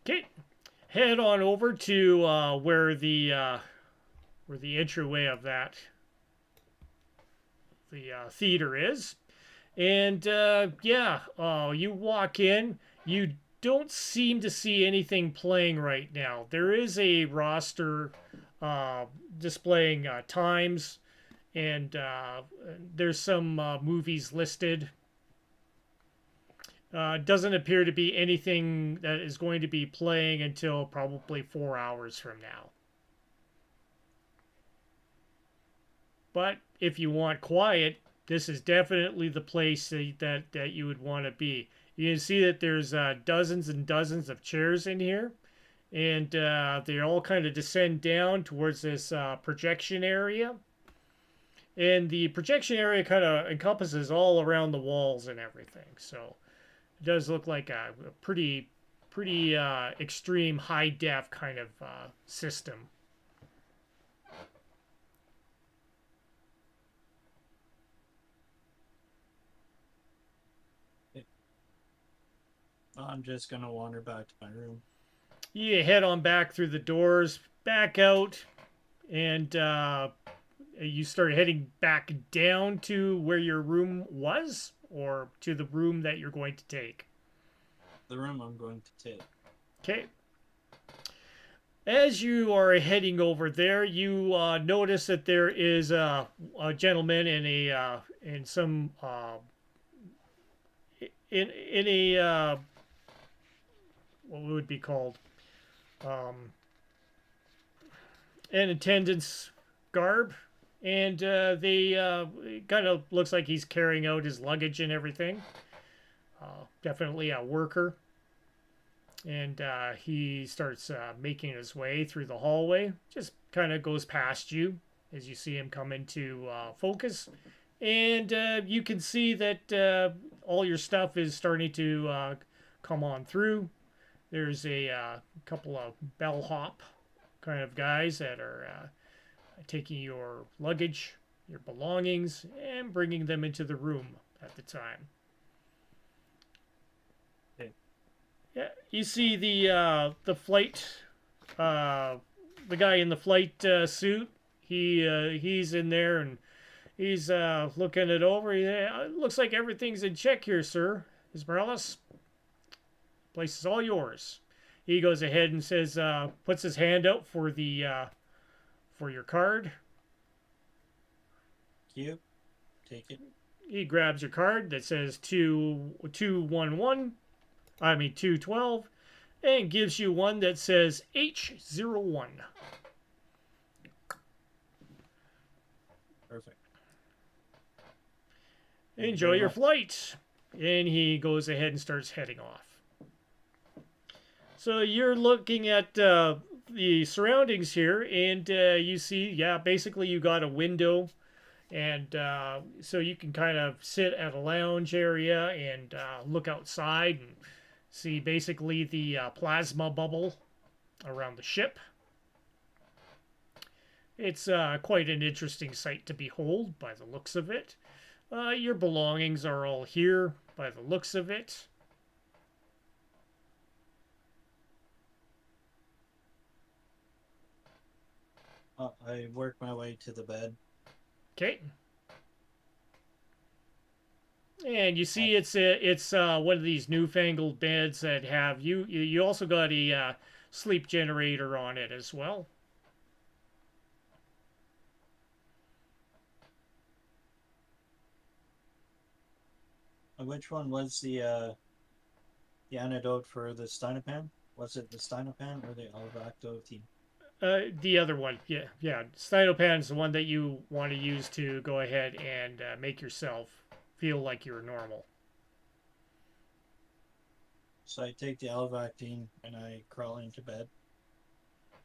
Okay. Head on over to where the entryway of the theater is. And you walk in. You don't seem to see anything playing right now. There is a roster displaying times, and there's some movies listed. Doesn't appear to be anything that is going to be playing until probably 4 hours from now. But if you want quiet, this is definitely the place that you would want to be. You can see that there's dozens and dozens of chairs in here, and they all kind of descend down towards this projection area. And the projection area kind of encompasses all around the walls and everything. So it does look like a pretty extreme high def kind of system. I'm just gonna wander back to my room. You head on back through the doors, back out, and you start heading back down to where your room was, or to the room that you're going to take. The room I'm going to take. Okay. As you are heading over there, you notice that there is a gentleman in some in a what would be called um, an attendant's garb, and they kind of looks like he's carrying out his luggage and everything. Definitely a worker, and he starts making his way through the hallway. Just kind of goes past you as you see him come into focus, and you can see that all your stuff is starting to come on through. There's a couple of bellhop kind of guys that are taking your luggage, your belongings, and bringing them into the room at the time. Okay. Yeah, you see the flight, the guy in the flight suit. He's in there and he's looking it over. It looks like everything's in check here, sir. Esmeraldas, place is all yours. He goes ahead and says, puts his hand out for the for your card. You take it. He grabs your card that says 211. I mean 212, and gives you one that says H01. Perfect. Enjoy your flight. And he goes ahead and starts heading off. So you're looking at the surroundings here, and you see, yeah, basically you got a window, and so you can kind of sit at a lounge area and look outside and see basically the plasma bubble around the ship. It's quite an interesting sight to behold by the looks of it. Your belongings are all here by the looks of it. I work my way to the bed. Okay. And you see, it's one of these newfangled beds that have you also got a sleep generator on it as well. Which one was the antidote for the Steinopan? Was it the Steinopan or the Alvactotine? The other one, yeah. Stylopan is the one that you want to use to go ahead and make yourself feel like you're normal. So I take the Alvactine and I crawl into bed.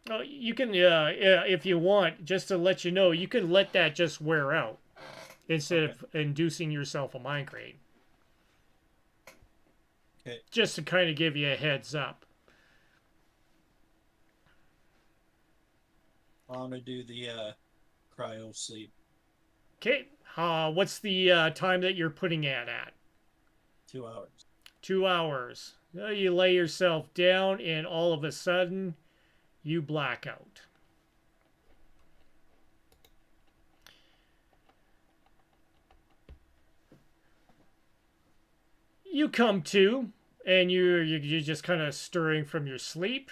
Oh, you can, if you want, just to let you know, you can let that just wear out instead of inducing yourself a migraine. Okay. Just to kind of give you a heads up. I'm gonna do the cryo sleep. Okay. What's the time that you're putting it at? 2 hours. 2 hours. You lay yourself down, and all of a sudden, you black out. You come to, and you're just kind of stirring from your sleep,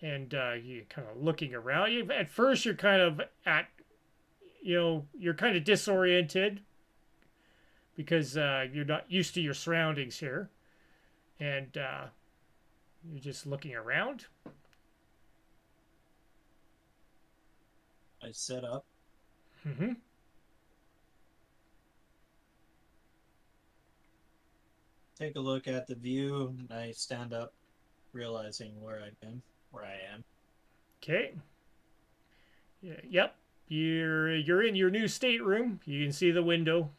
and you kind of looking around. At first, you're kind of you're kind of disoriented because you're not used to your surroundings here, and you're just looking around. I set up. Mm-hmm. Take a look at the view, and I stand up. realizing where I am. Okay. Yeah, yep. You're in your new stateroom. You can see the window.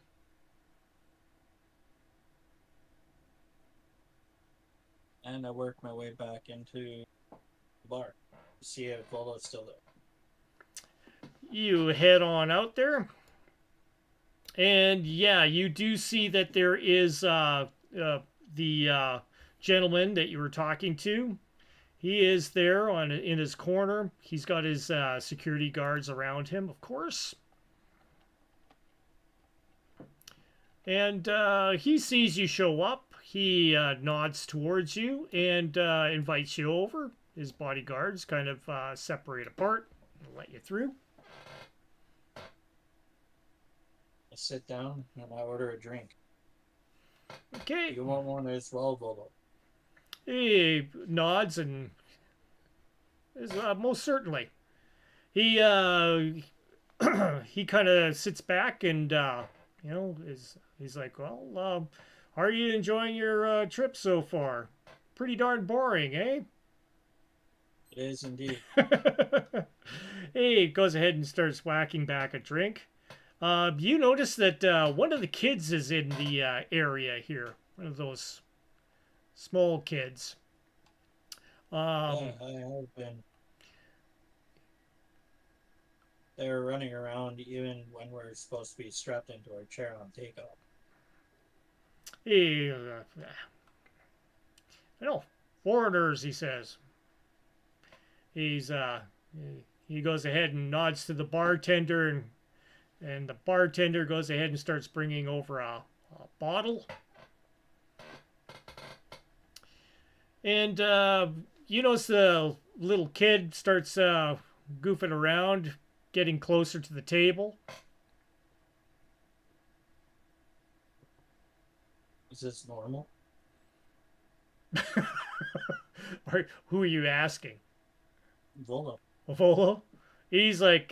And I work my way back into the bar to see if Volo's still there. You head on out there. And yeah, you do see that there is the gentleman that you were talking to. He is there in his corner. He's got his security guards around him, of course. And he sees you show up. He nods towards you and invites you over. His bodyguards kind of separate apart and let you through. I sit down and I order a drink. Okay. You want one as well, Volo? He nods and is most certainly. He he kind of sits back and he's like, well, how are you enjoying your trip so far? Pretty darn boring, eh? It is indeed. He goes ahead and starts whacking back a drink. You notice that one of the kids is in the area here. One of those small kids. Yeah, I have been. They're running around even when we're supposed to be strapped into our chair on takeoff. He, I know, foreigners, he says. He goes ahead and nods to the bartender, and the bartender goes ahead and starts bringing over a bottle. And you notice the little kid starts goofing around, getting closer to the table. Is this normal? Who are you asking? Volo. Volo? He's like,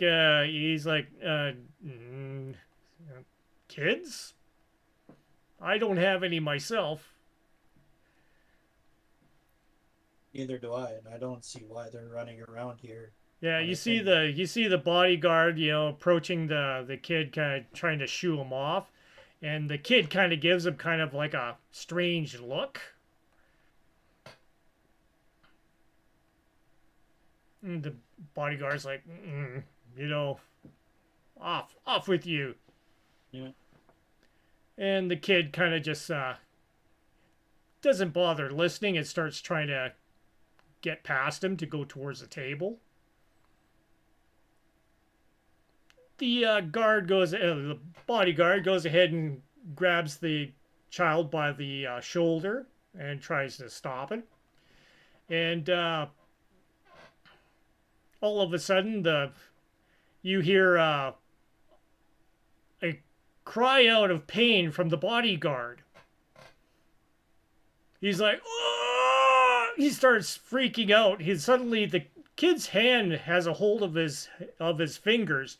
kids? I don't have any myself. Neither do I, and I don't see why they're running around here. Yeah, you see the bodyguard, approaching the kid, kind of trying to shoo him off, and the kid kind of gives him kind of like a strange look. And the bodyguard's like, off with you. Yeah. And the kid kind of just doesn't bother listening and starts trying to get past him to go towards the table. The the bodyguard goes ahead and grabs the child by the shoulder and tries to stop it. And all of a sudden, you hear a cry out of pain from the bodyguard. He's like, "Oh!" He starts freaking out. Suddenly the kid's hand has a hold of his fingers,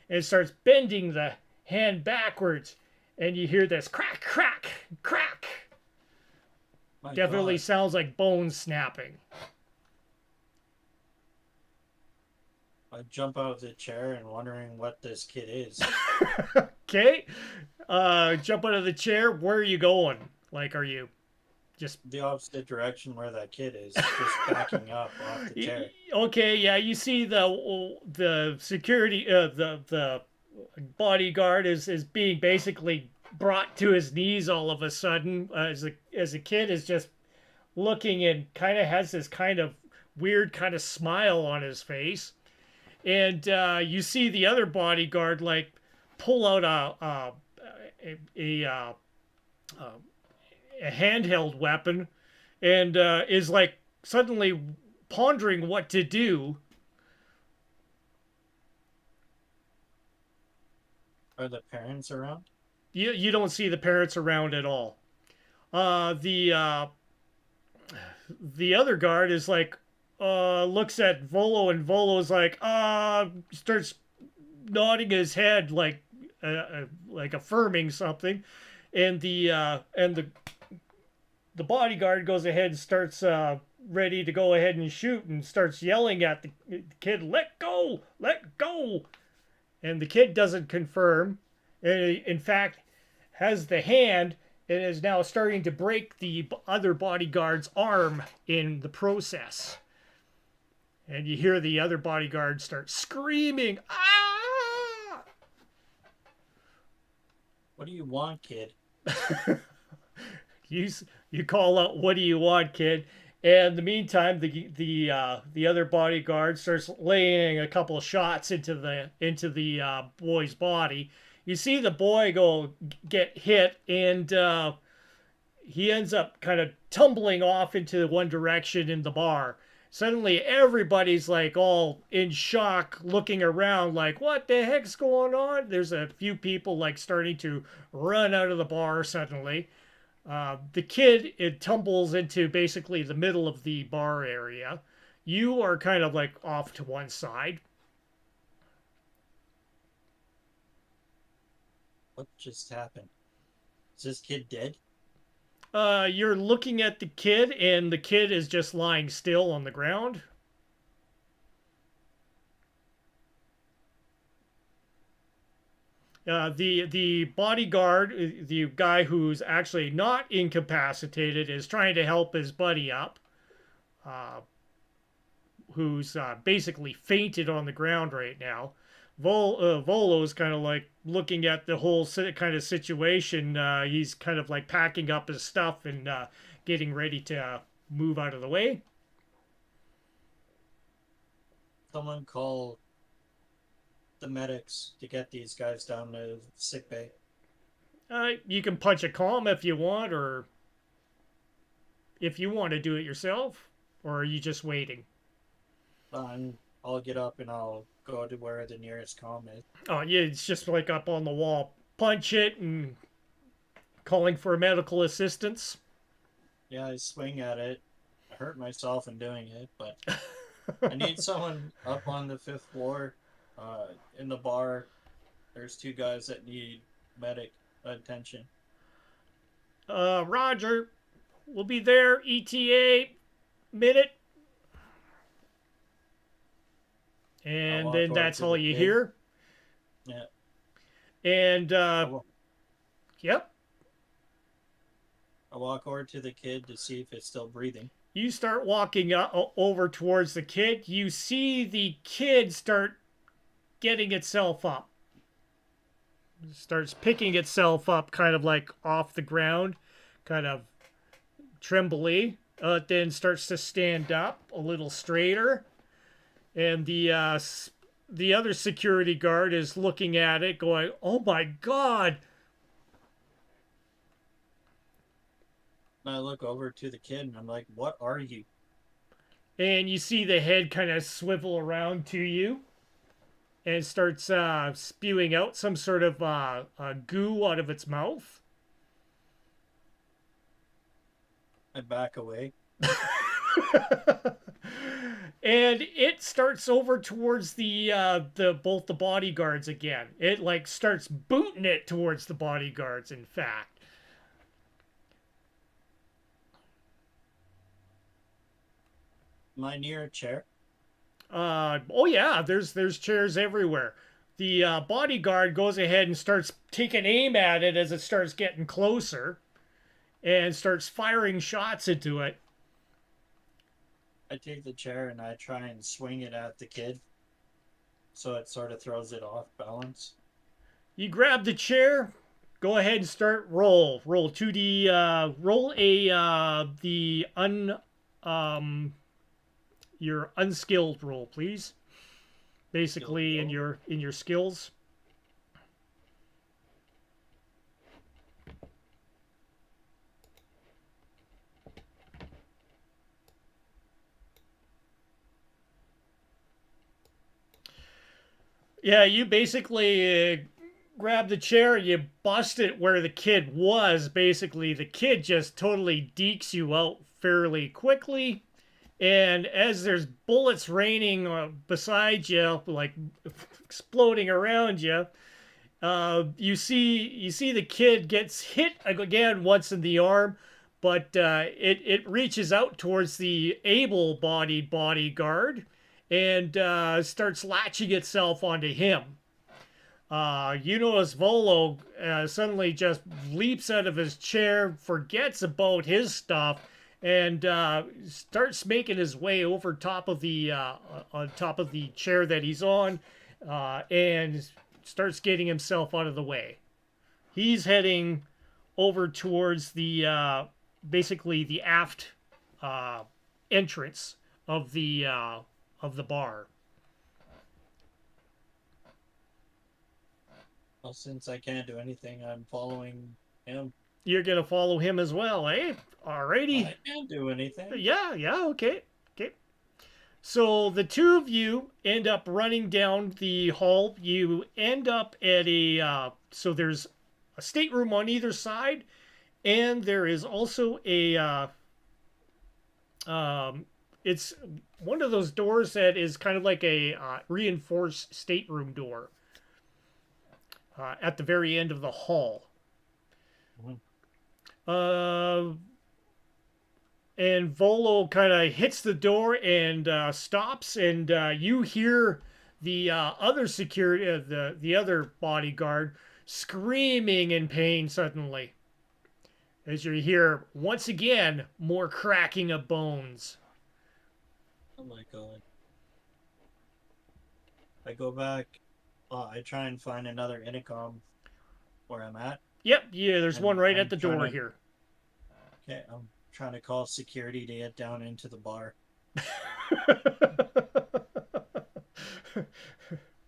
and starts bending the hand backwards, and you hear this crack, crack, crack. My Definitely God. sounds like bones snapping. I jump out of the chair and wondering what this kid is. Okay, jump out of the chair. Where are you going? Like, are you just The opposite direction where that kid is, just backing up off the chair. okay? Yeah, you see the security, the bodyguard is being basically brought to his knees all of a sudden as a kid is just looking and kind of has this kind of weird kind of smile on his face, and you see the other bodyguard like pull out a handheld weapon and is like suddenly pondering what to do. Are the parents around? You don't see the parents around at all. The other guard is like looks at Volo, and Volo's like starts nodding his head like affirming something, and the bodyguard goes ahead and starts ready to go ahead and shoot and starts yelling at the kid, let go, let go. And the kid doesn't confirm. And in fact, has the hand and is now starting to break the other bodyguard's arm in the process. And you hear the other bodyguard start screaming, ah! What do you want, kid? You call out, what do you want, kid? And in the meantime, the other bodyguard starts laying a couple of shots into the boy's body. You see the boy get hit, and he ends up kind of tumbling off into one direction in the bar. Suddenly, everybody's like all in shock, looking around, like, what the heck's going on? There's a few people like starting to run out of the bar suddenly. The kid, it tumbles into basically the middle of the bar area. You are kind of like off to one side. What just happened? Is this kid dead? You're looking at the kid, and the kid is just lying still on the ground. The bodyguard, the guy who's actually not incapacitated, is trying to help his buddy up, who's basically fainted on the ground right now. Volo's kind of like looking at the whole kind of situation. He's kind of like packing up his stuff and getting ready to move out of the way. Someone call the medics to get these guys down to sick bay. You can punch a comm if you want, or if you want to do it yourself, or are you just waiting? I'll get up and I'll go to where the nearest comm is. Oh, yeah, it's just like up on the wall. Punch it and calling for medical assistance. Yeah, I swing at it. I hurt myself in doing it, but I need someone up on the 5th floor. In the bar, there's 2 guys that need medic attention. Roger. We'll be there. ETA minute. And then that's all you hear. Yeah. And, yep. I walk over to the kid to see if it's still breathing. You start walking over towards the kid. You see the kid start getting itself up. It starts picking itself up kind of like off the ground, kind of trembly. Then starts to stand up a little straighter. And the other security guard is looking at it going, oh my God. I look over to the kid and I'm like, what are you? And you see the head kind of swivel around to you and starts spewing out some sort of goo out of its mouth. I back away. And it starts over towards both the bodyguards again. It like starts booting it towards the bodyguards, in fact. Am I near a chair? Oh yeah, there's chairs everywhere. The bodyguard goes ahead and starts taking aim at it as it starts getting closer and starts firing shots into it. I take the chair and I try and swing it at the kid, so it sort of throws it off balance. You grab the chair, go ahead and start roll 2D, roll your unskilled roll, please. Basically in your skills. Yeah, you basically grab the chair, you bust it where the kid was. Basically, the kid just totally dekes you out fairly quickly. And as there's bullets raining beside you, like exploding around you, you see the kid gets hit again once in the arm, but it reaches out towards the able-bodied bodyguard and starts latching itself onto him. You notice Volo suddenly just leaps out of his chair, forgets about his stuff, and starts making his way over top of the on top of the chair that he's on, and starts getting himself out of the way. He's heading over towards the basically the aft entrance of the bar. Well, since I can't do anything, I'm following him. You're gonna follow him as well, eh? Alrighty. I can't do anything. Yeah, okay. So the two of you end up running down the hall. You end up at a so there's a stateroom on either side, and there is also a it's one of those doors that is kind of like a reinforced stateroom door at the very end of the hall. Mhm. And Volo kind of hits the door and stops, and you hear the other security, the other bodyguard, screaming in pain suddenly, as you hear once again more cracking of bones. Oh my god. I go back. I try and find another intercom where I'm at. Yep, yeah, there's And one right I'm at the trying door to- here. Okay, I'm trying to call security to get down into the bar.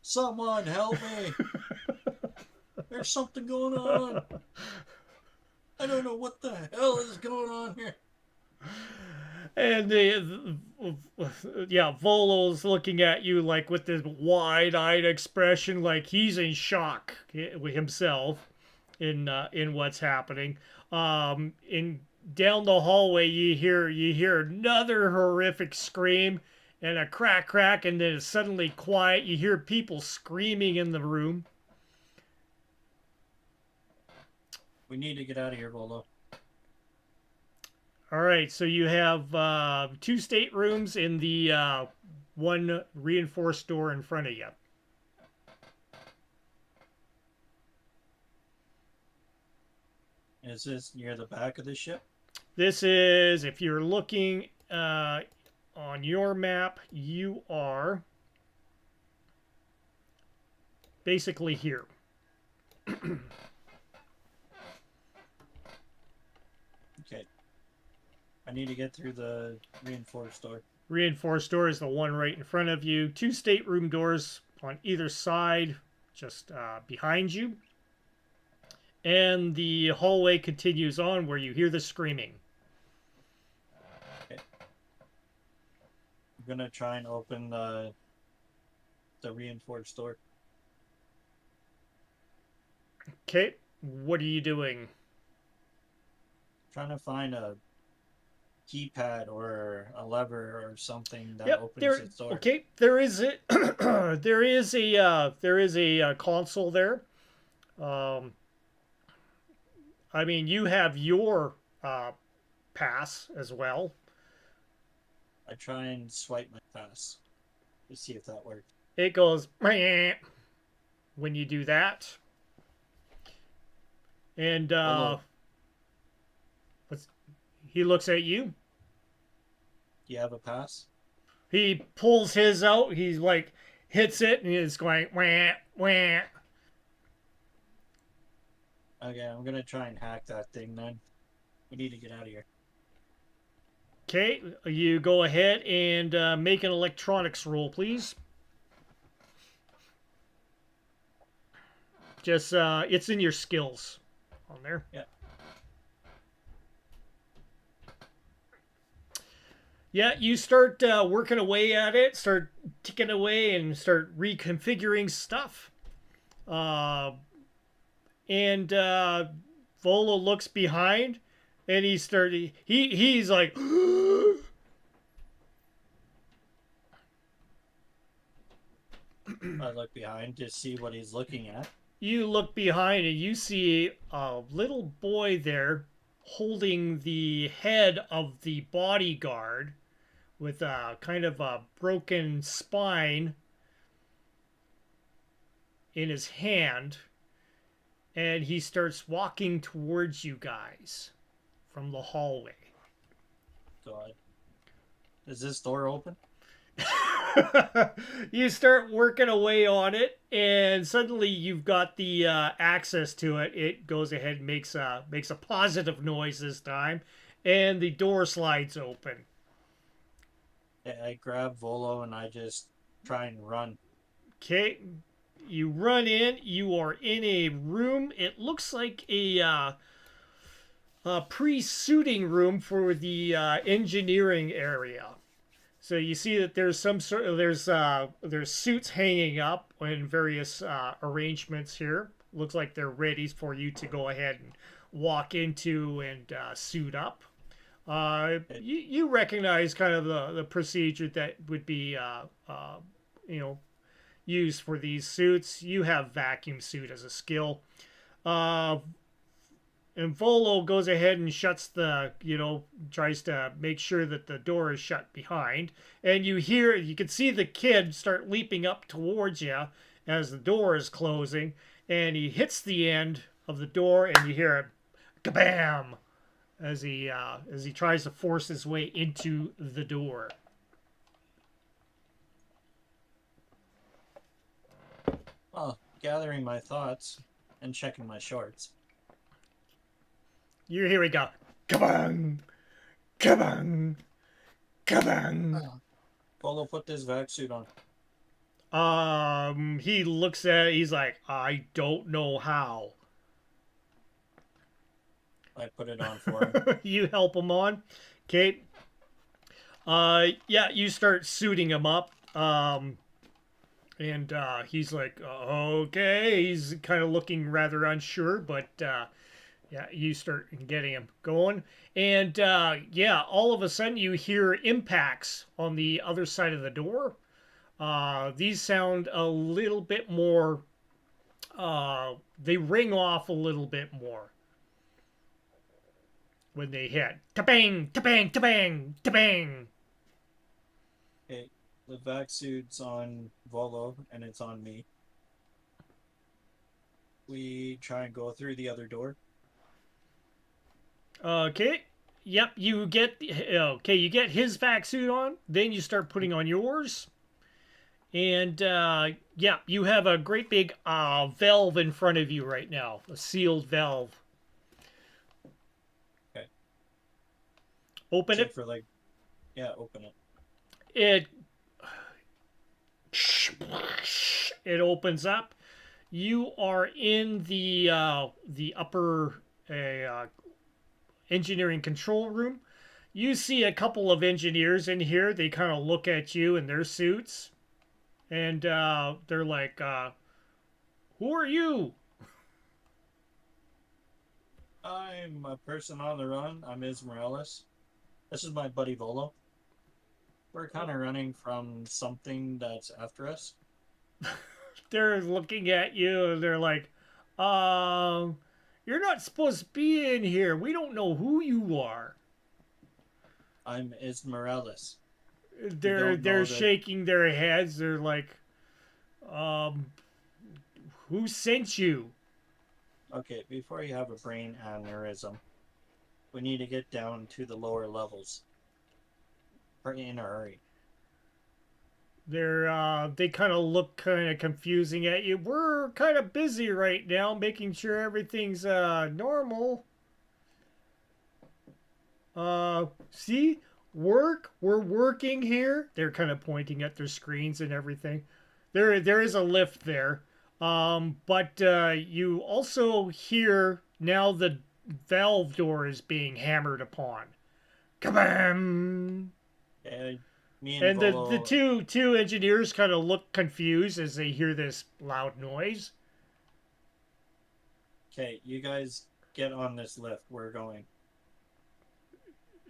Someone help me! There's something going on. I don't know what the hell is going on here. And Volo's looking at you like with this wide-eyed expression, like he's in shock himself in what's happening. In down the hallway, you hear another horrific scream and a crack, and then it's suddenly quiet. You hear people screaming in the room. We need to get out of here, Volo. All right, so you have two staterooms in the one reinforced door in front of you. Is this near the back of the ship? This is, if you're looking on your map, you are basically here. Okay. I need to get through the reinforced door. Reinforced door is the one right in front of you. Two stateroom doors on either side, just behind you. And the hallway continues on where you hear the screaming. Okay. I'm gonna try and open the reinforced door. Okay, what are you doing? Trying to find a keypad or a lever or something that Yep, opens its door. okay, there is a there is a console there. I mean, you have your pass as well. I try and swipe my pass to see if that works. It goes when you do that. And he looks at you. Do you have a pass? He pulls his out. He's like hits it, and he's going wah wah. Okay, I'm gonna try and hack that thing then. We need to get out of here. Okay, you go ahead and make an electronics roll, please. Just it's in your skills on there. Yeah. Yeah, you start working away at it, start ticking away, and start reconfiguring stuff. And Volo looks behind, and he's like, I look behind to see what he's looking at. you look behind, and you see a little boy there holding the head of the bodyguard with a kind of a broken spine in his hand, and he starts walking towards you guys from the hallway. God. Is this door open? You start working away on it, and suddenly you've got the access to it. It goes ahead and makes a positive noise this time, and the door slides open. I grab Volo and I just try and run. Okay, you run in. You are in a room. It looks like a pre-suiting room for the engineering area. So you see that there's some sort of there's suits hanging up in various arrangements here. Looks like they're ready for you to go ahead and walk into and suit up. You recognize kind of the procedure that would be you know used for these suits. You have vacuum suit as a skill. Uh, and Volo goes ahead and shuts tries to make sure that the door is shut behind. And you can see the kid start leaping up towards you as the door is closing. And he hits the end of the door, and you hear a kabam as he tries to force his way into the door. Well, gathering my thoughts and checking my shorts. Here we go. Kabang! Kabang! Kabang! Volo, put this vac suit on. He looks at it, he's like, I don't know how. I put it on for him. You help him on. Okay. Yeah, you start suiting him up. And he's like, okay. He's kind of looking rather unsure, but yeah, you start getting him going. And yeah, all of a sudden you hear impacts on the other side of the door. These sound a little bit more, they ring off a little bit more when they hit. Ta-bang, ta-bang, ta-bang, ta-bang. Okay, the vac suit's on Volo and it's on me. We try and go through the other door. Okay. Yep, you get his vac suit on, then you start putting on yours. And yeah, you have a great big valve in front of you right now, a sealed valve. Okay. Open it. For like, yeah, open it. It opens up. You are in the upper engineering control room. You see a couple of engineers in here. They kind of look at you in their suits. And they're like, who are you? I'm a person on the run. I'm 𝙏𝙍𝘼𝙑𝙀𝙀𝙍. This is my buddy Volo. We're kind of running from something that's after us. They're looking at you and they're like, you're not supposed to be in here. We don't know who you are. I'm 𝙏𝙍𝘼𝙑𝙀𝙀𝙀. They're shaking their heads. They're like, who sent you? Okay, before you have a brain aneurysm, we need to get down to the lower levels. We're in a hurry. They kind of look kind of confusing at you. We're kind of busy right now, making sure everything's normal. See? We're working here. They're kind of pointing at their screens and everything. There is a lift there. But you also hear now the valve door is being hammered upon. Kabam! And me And Volo, the two engineers kind of look confused as they hear this loud noise. Okay, you guys get on this lift. We're going.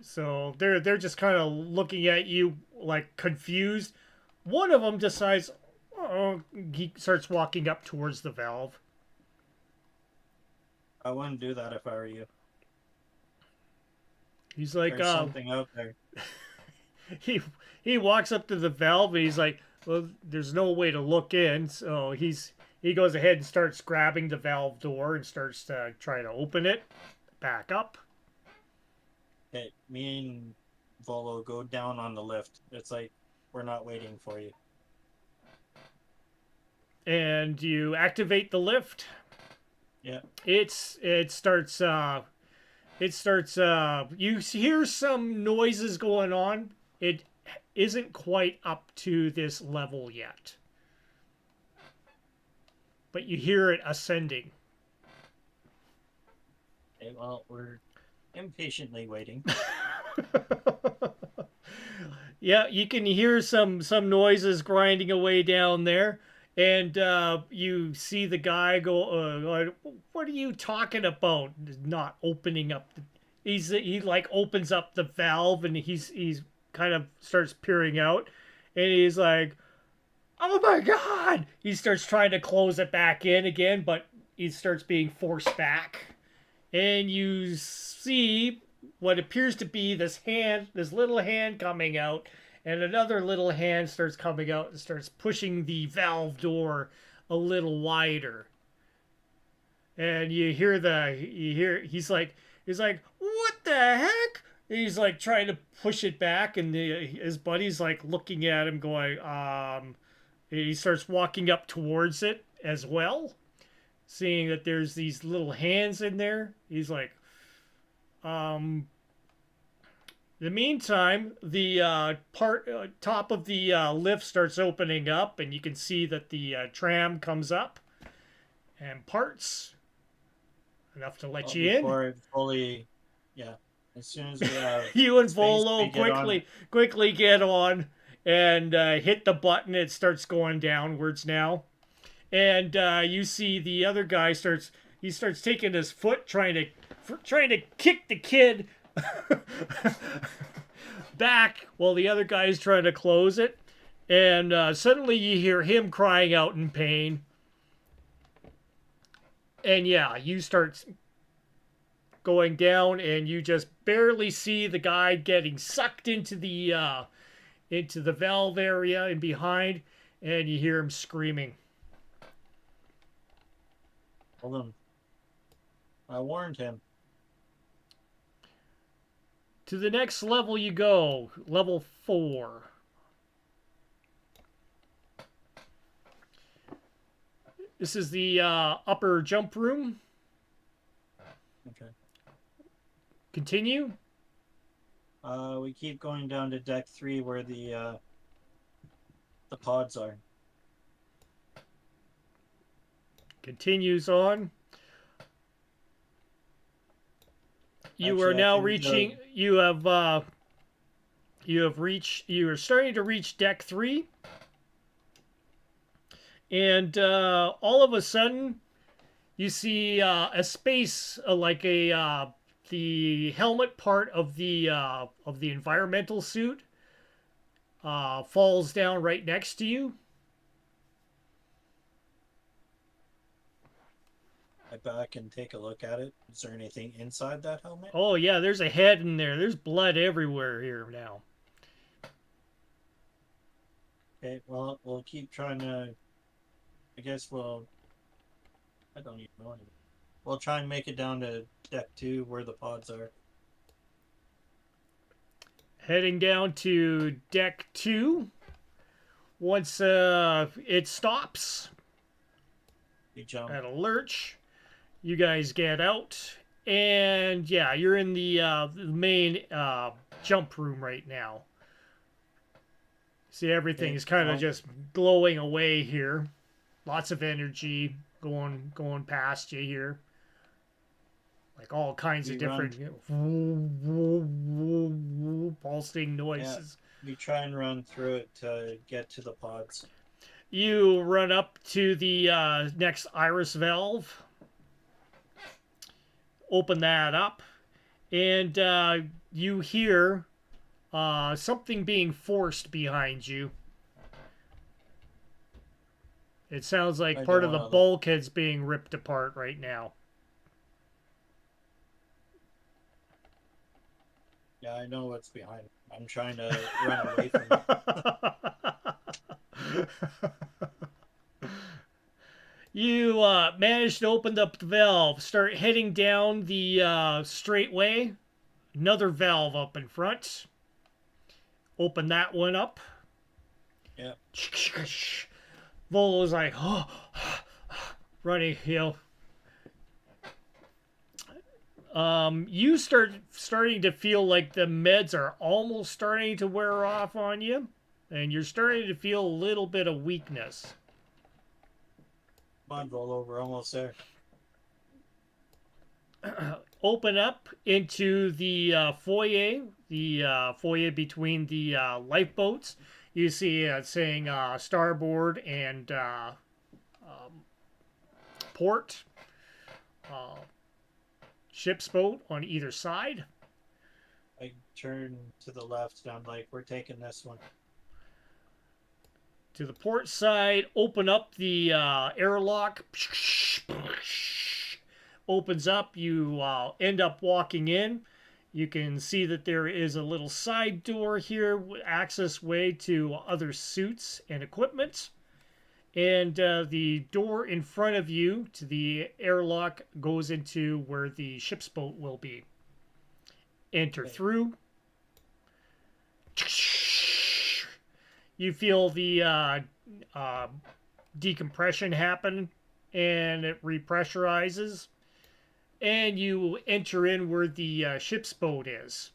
So they're just kind of looking at you like confused. One of them decides, oh, he starts walking up towards the valve. I wouldn't do that if I were you. He's like, There's something out there. he he walks up to the valve and he's like, well, there's no way to look in, so he goes ahead and starts grabbing the valve door and starts to try to open it back up. Okay, me and Volo go down on the lift. It's like we're not waiting for you. And you activate the lift. Yeah. It starts you hear some noises going on. It isn't quite up to this level yet, but you hear it ascending. Okay, well, we're impatiently waiting. Yeah, you can hear some noises grinding away down there, and you see the guy go, "What are you talking about? Not opening up?" He like opens up the valve, and he's kind of starts peering out, and he's like, "Oh my god!" He starts trying to close it back in again, but he starts being forced back, and you see what appears to be this little hand coming out, and another little hand starts coming out and starts pushing the valve door a little wider. And he's like, what the heck? And he's like trying to push it back, and his buddy's like looking at him, going, He starts walking up towards it as well, seeing that there's these little hands in there. He's like, in the meantime, the top of the lift starts opening up, and you can see that the tram comes up and parts enough to let you in. Before it fully, yeah. As soon as we have you and space, Volo we get quickly get on and hit the button. It starts going downwards now, and you see the other guy starts taking his foot trying to kick the kid back while the other guy is trying to close it, and suddenly you hear him crying out in pain, and yeah, you start going down, and you just barely see the guy getting sucked into the valve area and behind, and you hear him screaming. Hold on. I warned him. To the next level you go, level 4. This is the upper jump room. Okay. Continue. We keep going down to deck 3 where the pods are. Continues on. You Actually, are now reaching. You are starting to reach deck 3, and all of a sudden, you see a space like the helmet part of the environmental suit falls down right next to you. I back and take a look at it. Is there anything inside that helmet? Oh yeah, there's a head in there. There's blood everywhere here now. Okay, well, we'll keep trying to... I guess we'll... I don't even know anymore. We'll try and make it down to deck 2 where the pods are. Heading down to deck 2. Once it stops We jump. at a lurch, you guys get out, and yeah, you're in the main jump room right now. See, everything's kind of just glowing away here. Lots of energy going past you here. Like all kinds of different pulsing noises. Yeah, we try and run through it to get to the pods. You run up to the next iris valve. Open that up. And you hear something being forced behind you. It sounds like part of the bulkhead's being ripped apart right now. Yeah, I know what's behind. I'm trying to run away from it. You manage to open up the valve, start heading down the straight way. Another valve up in front. Open that one up. Yeah. Volo's like, oh, running, you starting to feel like the meds are almost starting to wear off on you, and you're starting to feel a little bit of weakness. Come on, roll over, almost there. Open up into the foyer between the lifeboats. You see saying starboard and port. Ship's boat on either side. I turn to the left and I'm like, we're taking this one. To the port side, open up the airlock. Opens up. You end up walking in. You can see that there is a little side door here, access way to other suits and equipment. And the door in front of you to the airlock goes into where the ship's boat will be. Enter through. You feel the decompression happen, and it repressurizes, and you enter in where the ship's boat is.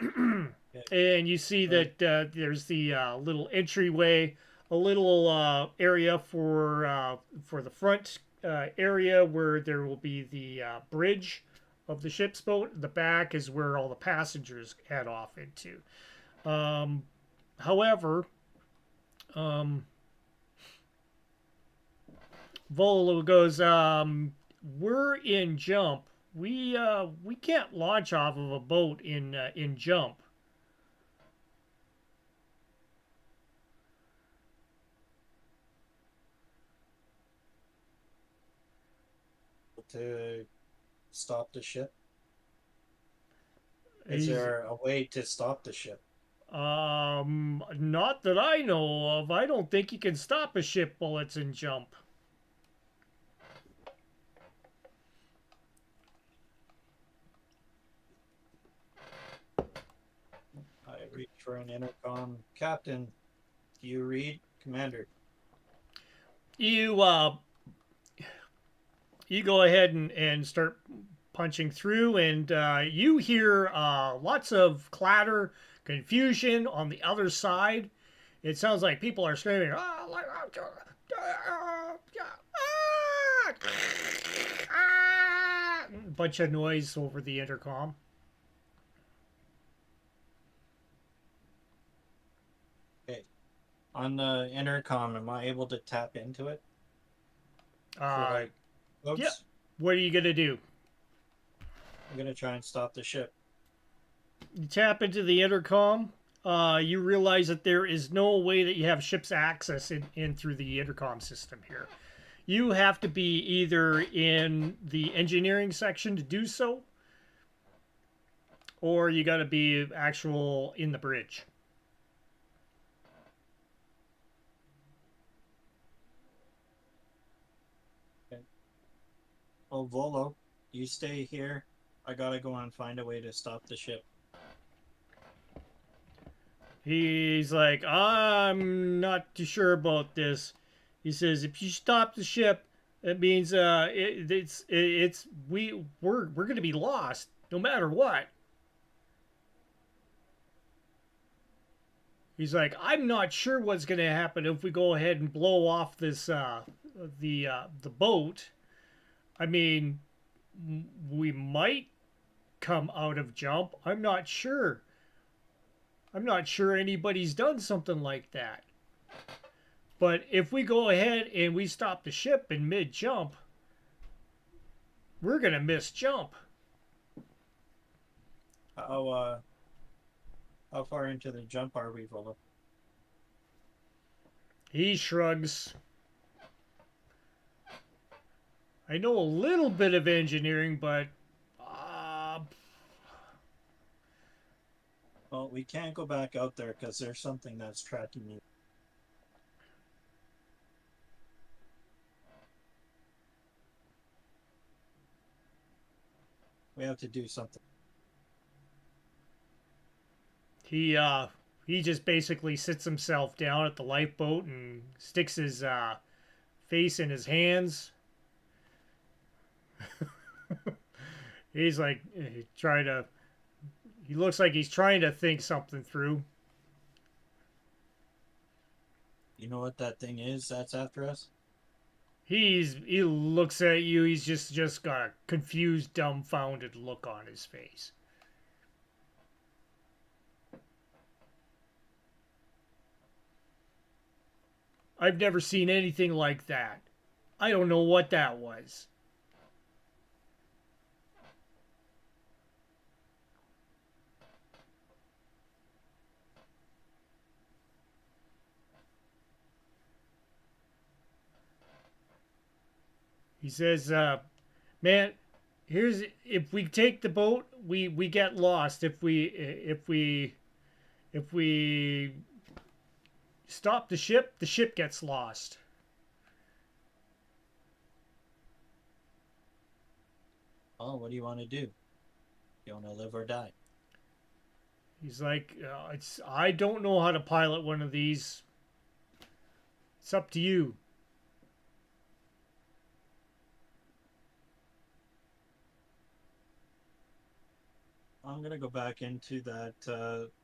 And you see that there's the little entryway, a little area for the front area where there will be the bridge of the ship's boat. The back is where all the passengers head off into. However, Volo goes, we're in jump. We can't launch off of a boat in jump. To stop the ship? Is there a way to stop the ship? Not that I know of. I don't think you can stop a ship while it's in jump. I reach for an intercom. Captain, do you read? Commander. You go ahead and start punching through, and you hear lots of clatter, confusion on the other side. It sounds like people are screaming, bunch of noise over the intercom. Okay. On the intercom, am I able to tap into it? Yeah. Oops. What are you gonna do? I'm gonna try and stop the ship. You tap into the intercom. You realize that there is no way that you have ship's access in through the intercom system here. You have to be either in the engineering section to do so, or you got to be actual in the bridge. Okay. Oh, Volo, you stay here. I gotta go and find a way to stop the ship. He's like, I'm not too sure about this. He says, if you stop the ship, it means we're gonna be lost no matter what. He's like, I'm not sure what's gonna happen if we go ahead and blow off this the boat. I mean, we might come out of jump. I'm not sure. I'm not sure anybody's done something like that. But if we go ahead and we stop the ship in mid-jump, we're going to miss jump. How far into the jump are we, Volo? He shrugs. I know a little bit of engineering, but Well, we can't go back out there because there's something that's tracking you. We have to do something. He just basically sits himself down at the lifeboat and sticks his face in his hands. He's like trying to. He looks like he's trying to think something through. You know what that thing is that's after us? He looks at you. He's just got a confused, dumbfounded look on his face. I've never seen anything like that. I don't know what that was. He says, "Man, here's if we take the boat, we get lost. If we stop the ship gets lost." Oh, what do you want to do? You want to live or die? He's like, I don't know how to pilot one of these. It's up to you. I'm gonna go back into that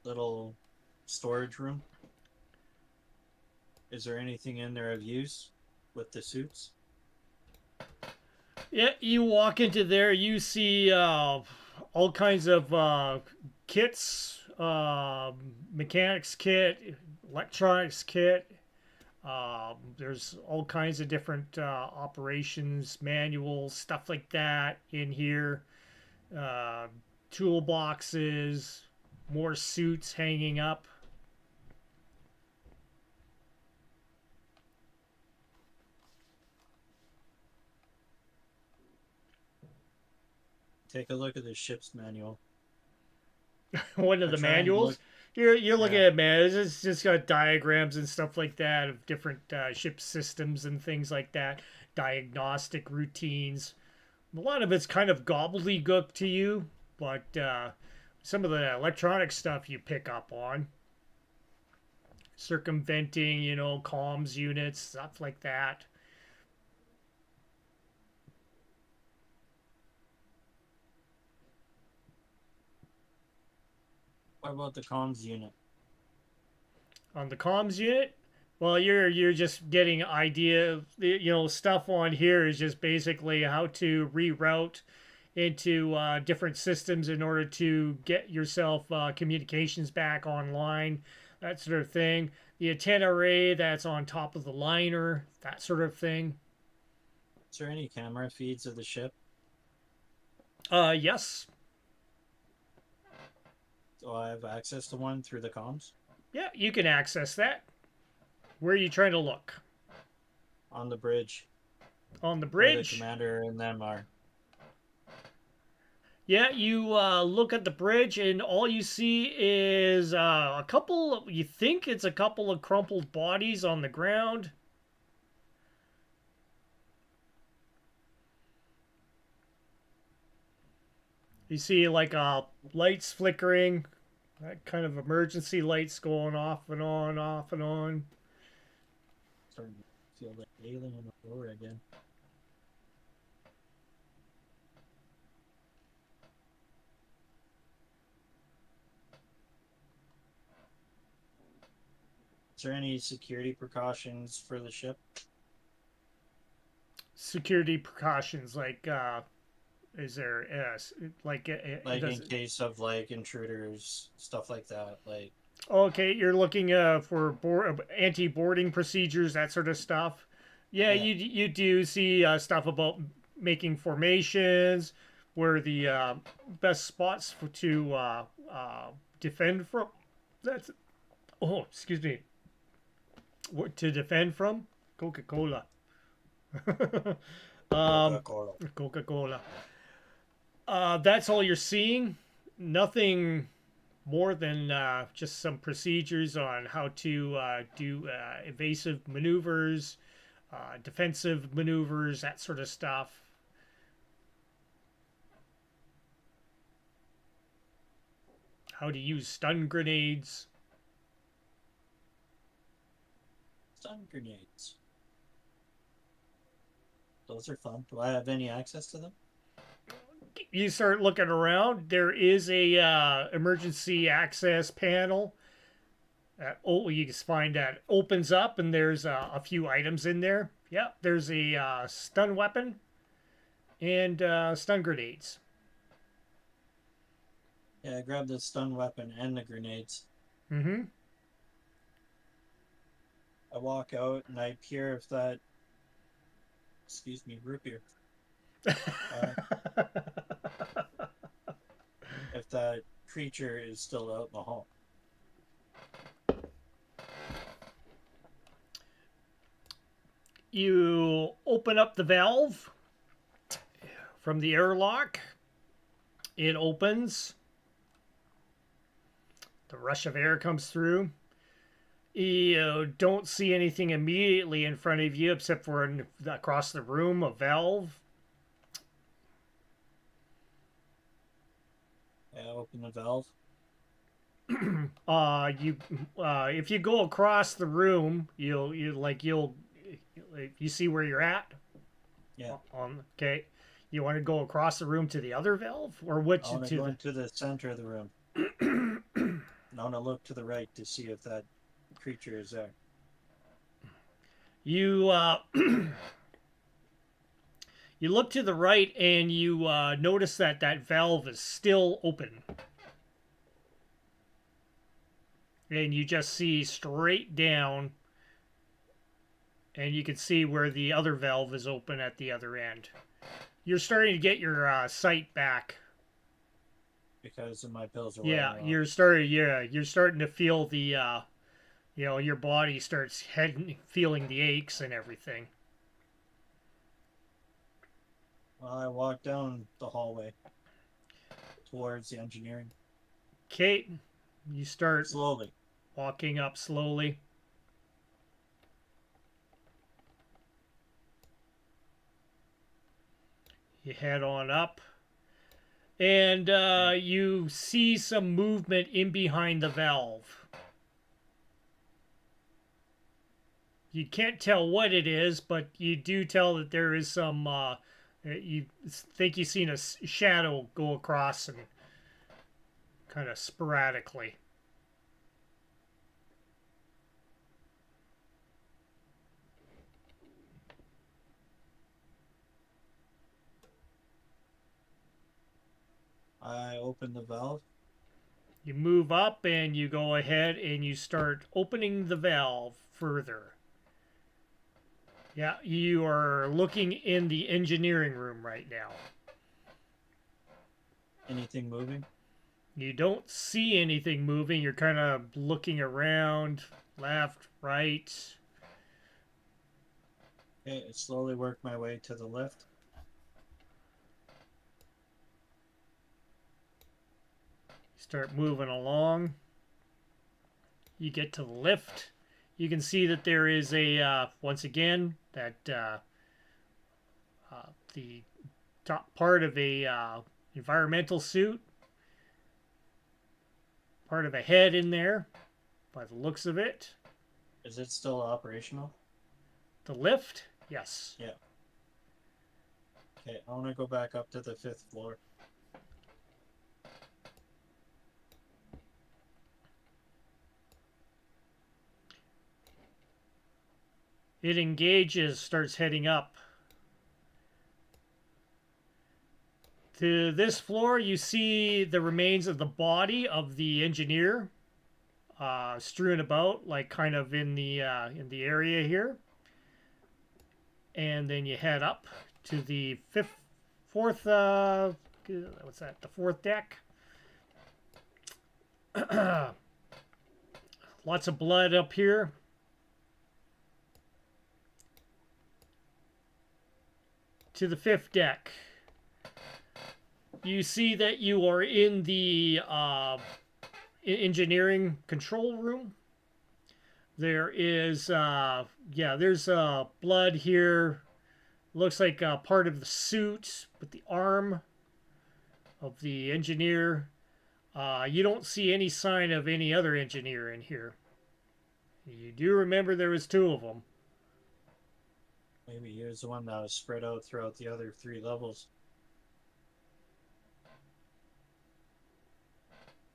little storage room. Is there anything in there of use with the suits? Yeah, you walk into there, you see all kinds of kits, mechanics kit, electronics kit. There's all kinds of different operations manuals, stuff like that in here. Uh, Toolboxes, more suits hanging up. Take a look at the ship's manual. One of the manuals. You're looking Yeah. at, man. It's just got diagrams and stuff like that of different ship systems and things like that. Diagnostic routines. A lot of it's kind of gobbledygook to you, but some of the electronic stuff you pick up on. Circumventing, comms units, stuff like that. What about the comms unit? On the comms unit, well, you're just getting idea. Stuff on here is just basically how to reroute into different systems in order to get yourself communications back online, that sort of thing. The antenna array that's on top of the liner, that sort of thing. Is there any camera feeds of the ship? Yes. Do I have access to one through the comms? Yeah, you can access that. Where are you trying to look? On the bridge. On the Where the bridge? commander and them are. Yeah, you look at the bridge, and all you see is a couple. You think it's a couple of crumpled bodies on the ground. You see like lights flickering, that kind of emergency lights going off and on, off and on. Starting to feel like alien on the floor again. Is there any security precautions for the ship? Security precautions like is there like Like does in case of like intruders, stuff like that. Like okay, you're looking for anti-boarding procedures, that sort of stuff. Yeah, yeah. you do see stuff about making formations, where the best spots to defend from. That's excuse me. What to defend from? Coca-Cola. Coca-Cola. Coca-Cola. That's all you're seeing. Nothing more than just some procedures on how to do evasive maneuvers, defensive maneuvers, that sort of stuff. How to use stun grenades. Stun grenades. Those are fun. Do I have any access to them? You start looking around. There is a emergency access panel. You just find that opens up, and there's a few items in there. Yeah, there's a stun weapon and stun grenades. Yeah, I grabbed the stun weapon and the grenades. Mm-hmm. I walk out and I peer if that, excuse me, root beer. If that creature is still out in the hall. You open up the valve from the airlock. It opens. The rush of air comes through. You don't see anything immediately in front of you except for across the room, a valve. Yeah, open the valve. If you go across the room, you see where you're at. Yeah. Okay. You want to go across the room to the other valve, or which I want to to go the into the center of the room. I want to look to the right to see if that creature is there. You you look to the right and you notice that that valve is still open. And you just see straight down, and you can see where the other valve is open at the other end. You're starting to get your sight back. Because of my pills are Yeah, wearing you're starting to feel the your body starts feeling the aches and everything. Well, I walk down the hallway towards the engineering. Kate, you start Slowly. walking up slowly. You head on up. And you see some movement in behind the valve. You can't tell what it is, but you do tell that there is some... you think you've seen a shadow go across and kind of sporadically. I open the valve. You move up and you go ahead and you start opening the valve further. Yeah, you are looking in the engineering room right now. Anything moving? You don't see anything moving. You're kind of looking around, left, right. Okay, I slowly work my way to the lift. Start moving along. You get to the lift. You can see that there is a, once again, that the top part of a environmental suit. Part of a head in there, by the looks of it. Is it still operational? The lift? Yes. Yeah. Okay, I want to go back up to the 5th floor. It engages, starts heading up. To this floor, you see the remains of the body of the engineer strewn about, like kind of in the area here. And then you head up to the fourth deck. Lots of blood up here. To the 5th deck. You see that you are in the engineering control room. There is, yeah, there's blood here. Looks like part of the suit with the arm of the engineer. You don't see any sign of any other engineer in here. You do remember there was two of them. Maybe he was the one that was spread out throughout the other 3 levels.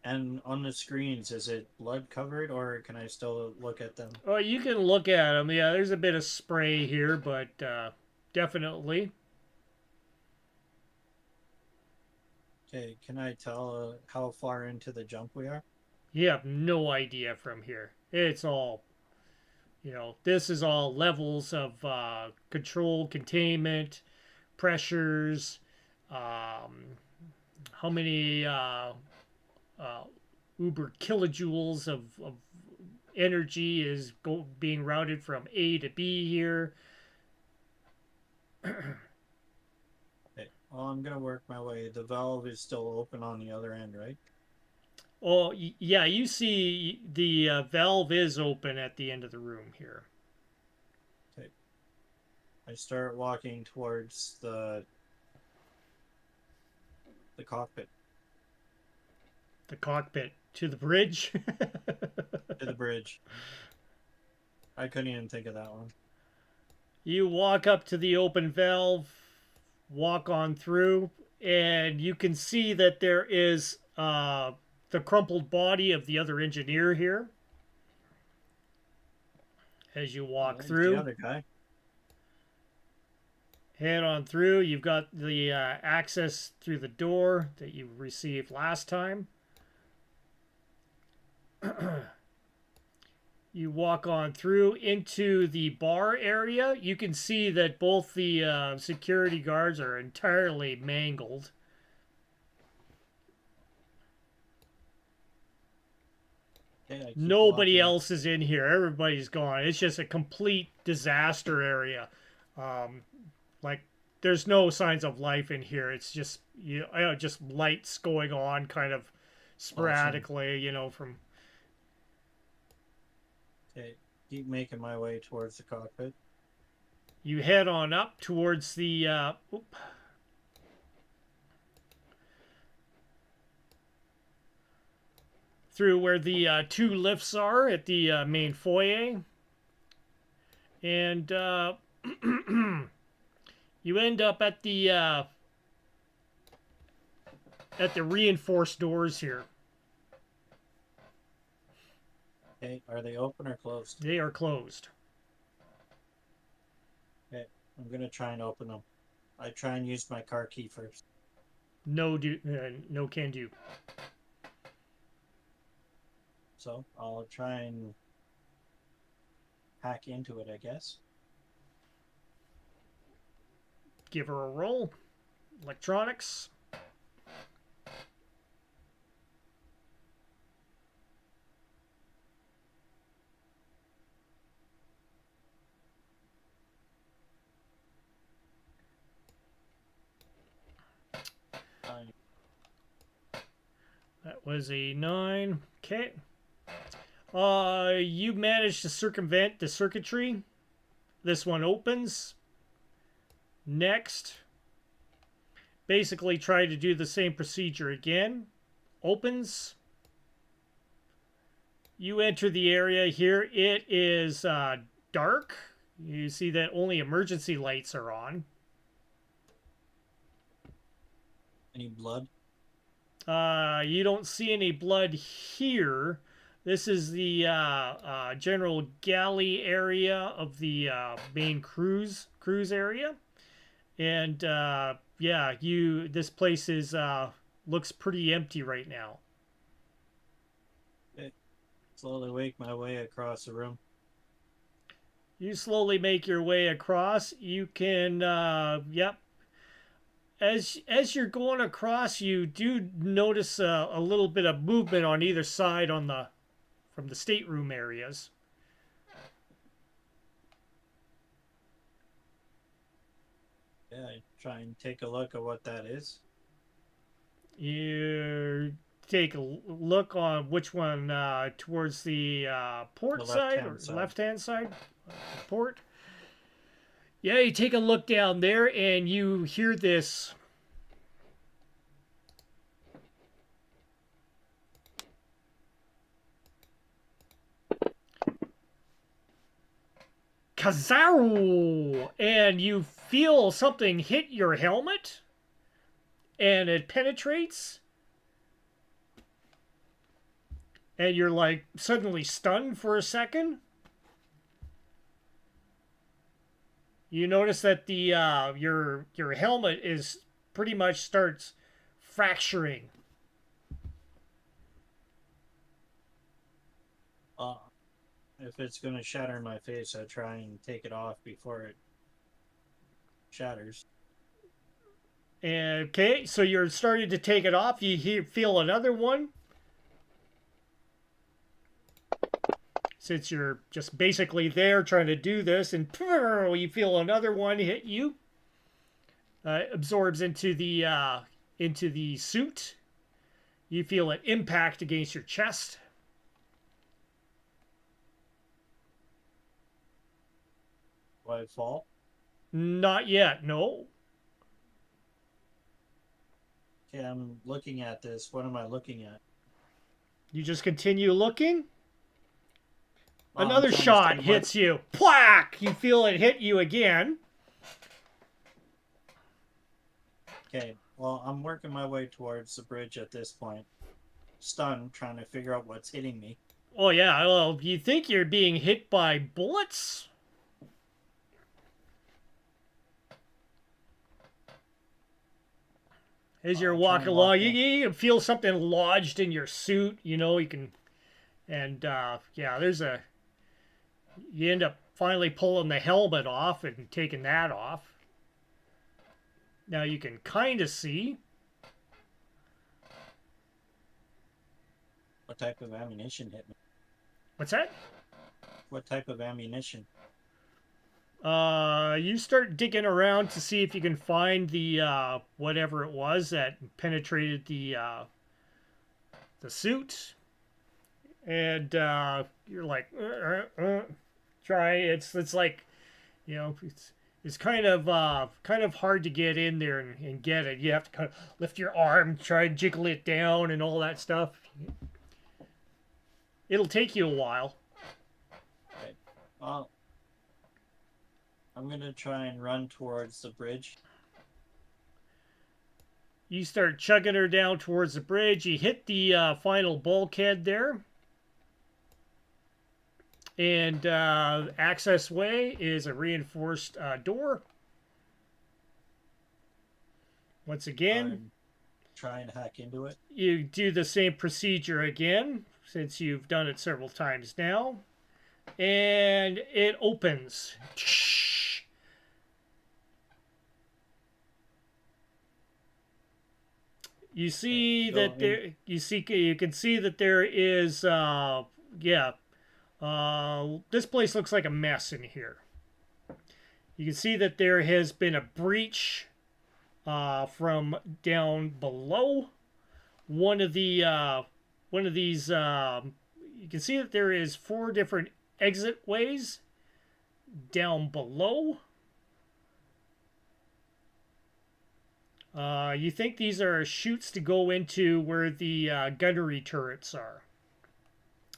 And on the screens, is it blood covered, or can I still look at them? Oh, you can look at them. Yeah, there's a bit of spray here, but definitely. Okay, can I tell how far into the jump we are? You have no idea from here. It's all, this is all levels of control, containment, pressures, how many uber kilojoules of energy is being routed from A to B here. Okay. Well, I'm gonna work my way. The valve is still open on the other end, right? Oh, yeah, you see the valve is open at the end of the room here. Okay. I start walking towards the cockpit. The cockpit to the bridge. To the bridge. I couldn't even think of that one. You walk up to the open valve, walk on through, and you can see that there is the crumpled body of the other engineer here. As you walk through, the other guy. Head on through. You've got the access through the door that you received last time. You walk on through into the bar area. You can see that both the security guards are entirely mangled. Yeah, Nobody else is in here. Everybody's gone. It's just a complete disaster area. Like there's no signs of life in here. It's just just lights going on kind of sporadically. Awesome. From. Okay, keep making my way towards the cockpit. You head on up towards the. Through where the 2 lifts are at the main foyer. And you end up at the reinforced doors here. Okay, are they open or closed? They are closed. Okay, I'm gonna try and open them. I try and use my car key first. No can do. So I'll try and hack into it, I guess. Give her a roll. Electronics. That was a 9. Okay. You managed to circumvent the circuitry. This one opens. Next. Basically try to do the same procedure again. Opens. You enter the area here. It is dark. You see that only emergency lights are on. Any blood? You don't see any blood here. This is the general galley area of the main cruise area, and yeah, this place is looks pretty empty right now. Okay. Slowly make my way across the room. You slowly make your way across. You can, yep. As you're going across, you do notice a little bit of movement on either side from the stateroom areas. Yeah, I try and take a look at what that is. You take a look on which one towards the port side or left-hand side, port. Yeah, you take a look down there and you hear this. Kazaru! And you feel something hit your helmet and it penetrates. And you're like suddenly stunned for a second. You notice that the your helmet is pretty much starts fracturing. If it's going to shatter my face, I try and take it off before it shatters. Okay, so you're starting to take it off. You feel another one. Since you're just basically there trying to do this, and you feel another one hit you. Absorbs into the suit. You feel an impact against your chest. Do I fall? Not yet, no. Okay, I'm looking at this. What am I looking at? You just continue looking. Another shot hits you. Plack! You feel it hit you again. Okay, well, I'm working my way towards the bridge at this point. Stunned, trying to figure out what's hitting me. Oh, yeah. Well, you think you're being hit by bullets? As you're walking along, you can feel something lodged in your suit. You know, you can... And, yeah, there's a... You end up finally pulling the helmet off and taking that off. Now you can kind of see. What type of ammunition hit me? What's that? What type of ammunition? You start digging around to see if you can find the whatever it was that penetrated the suit, and you're like, try. It's like, you know, it's kind of hard to get in there and get it. You have to kind of lift your arm, try and jiggle it down, and all that stuff. It'll take you a while. Okay. Well, I'm gonna try and run towards the bridge. You start chugging her down towards the bridge. You hit the final bulkhead there. And access way is a reinforced door. Once again, try and hack into it. You do the same procedure again, since you've done it several times now. And it opens. You see that there. You can see that there is. This place looks like a mess in here. You can see that there has been a breach from down below. One of these. You can see that there is 4 different exit ways down below. You think these are chutes to go into where the gunnery turrets are.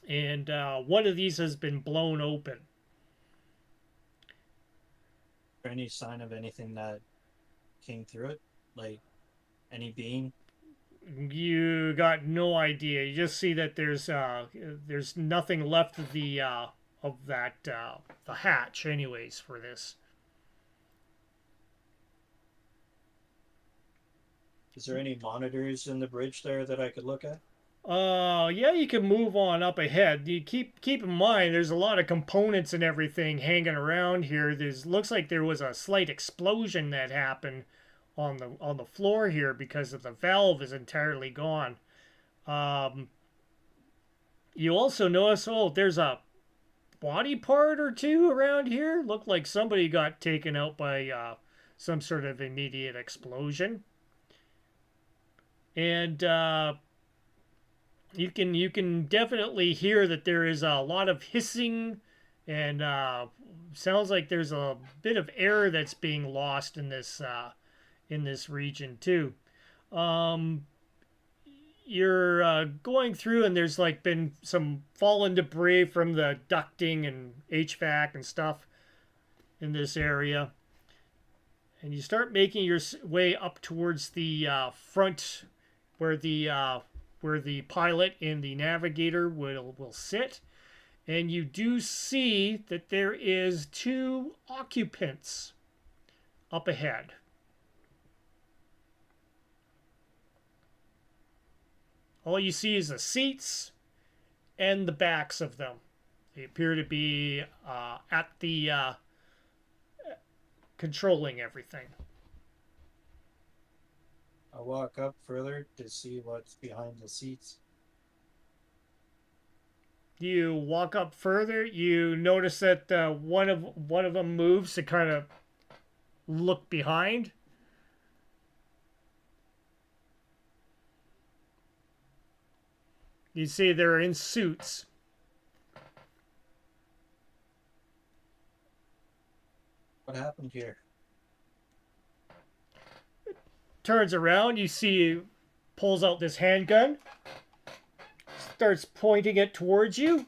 And one of these has been blown open. Is there any sign of anything that came through it? Like, any being? You got no idea. You just see that there's nothing left of the hatch, anyways, for this. Is there any monitors in the bridge there that I could look at? Yeah, you can move on up ahead. You keep in mind there's a lot of components and everything hanging around here. Looks like there was a slight explosion that happened on the floor here because of the valve is entirely gone. You also notice, there's a body part or two around here. Looked like somebody got taken out by some sort of immediate explosion. And you can definitely hear that there is a lot of hissing, and sounds like there's a bit of air that's being lost in this region too. Um, you're going through, and there's like been some fallen debris from the ducting and HVAC and stuff in this area, and you start making your way up towards the front where the pilot and the navigator will sit, and you do see that there is two occupants up ahead. All you see is the seats and the backs of them. They appear to be at the controlling everything. I walk up further to see what's behind the seats. You walk up further. You notice that one of them moves to kind of look behind. You see they're in suits. What happened here? Turns around. You see, pulls out this handgun. Starts pointing it towards you.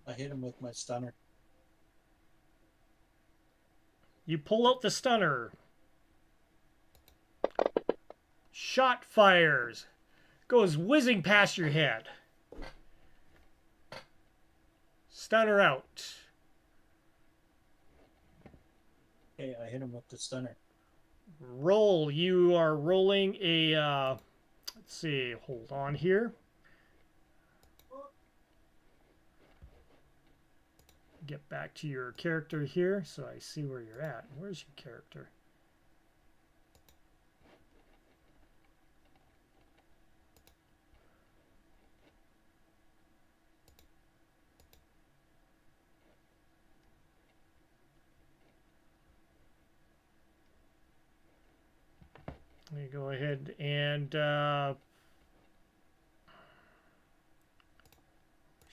I hit him with my stunner. You pull out the stunner. Shot fires. Goes whizzing past your head. Stunner out. Okay, I hit him with the stunner. Roll. You are rolling a... let's see. Hold on here. Get back to your character here so I see where you're at. Where's your character? Let me go ahead and your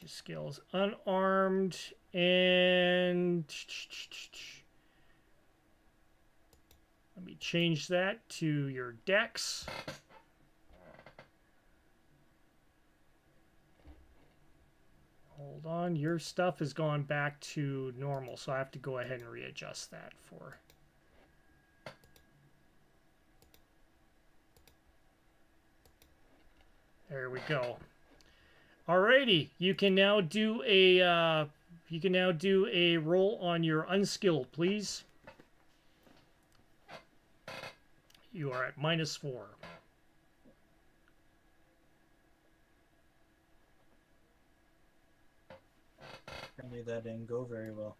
skills unarmed and let me change that to your dex. Hold on, your stuff has gone back to normal, so I have to go ahead and readjust that for. There we go. Alrighty, you can now do a roll on your unskilled, please. You are at -4. Apparently that didn't go very well.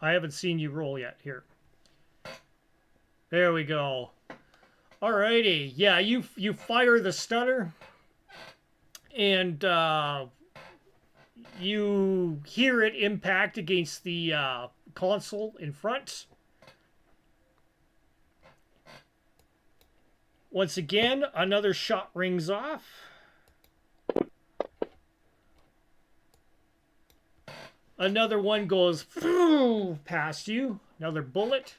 I haven't seen you roll yet. Here. There we go. Alrighty, yeah, you fire the stunner, and you hear it impact against the console in front. Once again, another shot rings off. Another one goes past you. Another bullet.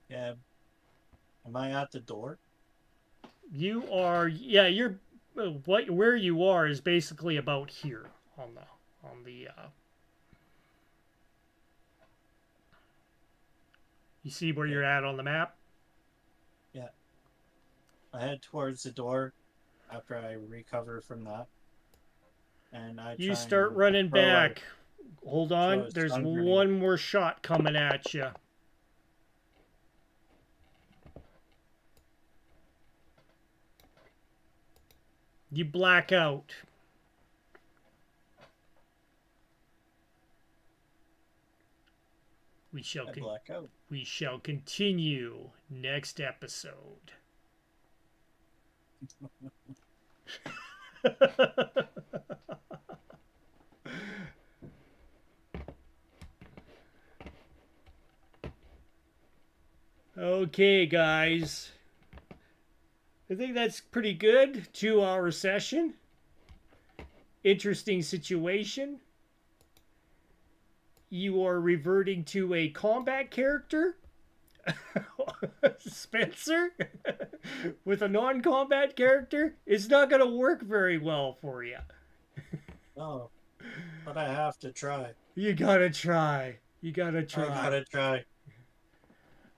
Yeah. Am I at the door? You are, yeah, you're, where you are is basically about here on the, you see where you're at on the map? Yeah. I head towards the door after I recover from that. And you start running back. Hold on, there's one more shot coming at you. You black out. We shall continue next episode. Okay, guys. I think that's pretty good. 2-hour session. Interesting situation. You are reverting to a combat character, Spencer, with a non-combat character. It's not going to work very well for you. No, but I have to try. You gotta try. You gotta try. I gotta try.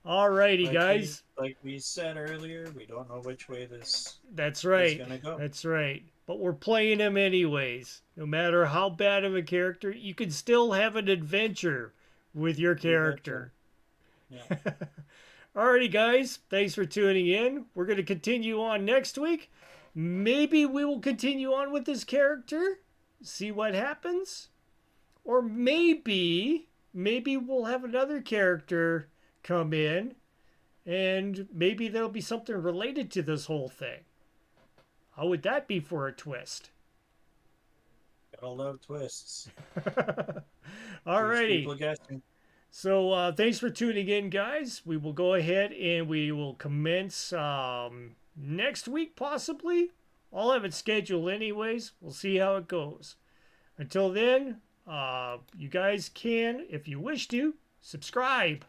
Alrighty, guys. Like we said earlier, we don't know which way this That's is right. gonna go. That's right. But we're playing him anyways. No matter how bad of a character, you can still have an adventure with your character. Yeah. Alrighty, guys. Thanks for tuning in. We're going to continue on next week. Maybe we will continue on with this character, see what happens. Or maybe we'll have another character come in, and maybe there'll be something related to this whole thing. How would that be for a twist? Gotta love twists. Alrighty. People guessing. So thanks for tuning in, guys. We will go ahead and we will commence next week, possibly. I'll have it scheduled anyways. We'll see how it goes. Until then, you guys can, if you wish to, subscribe.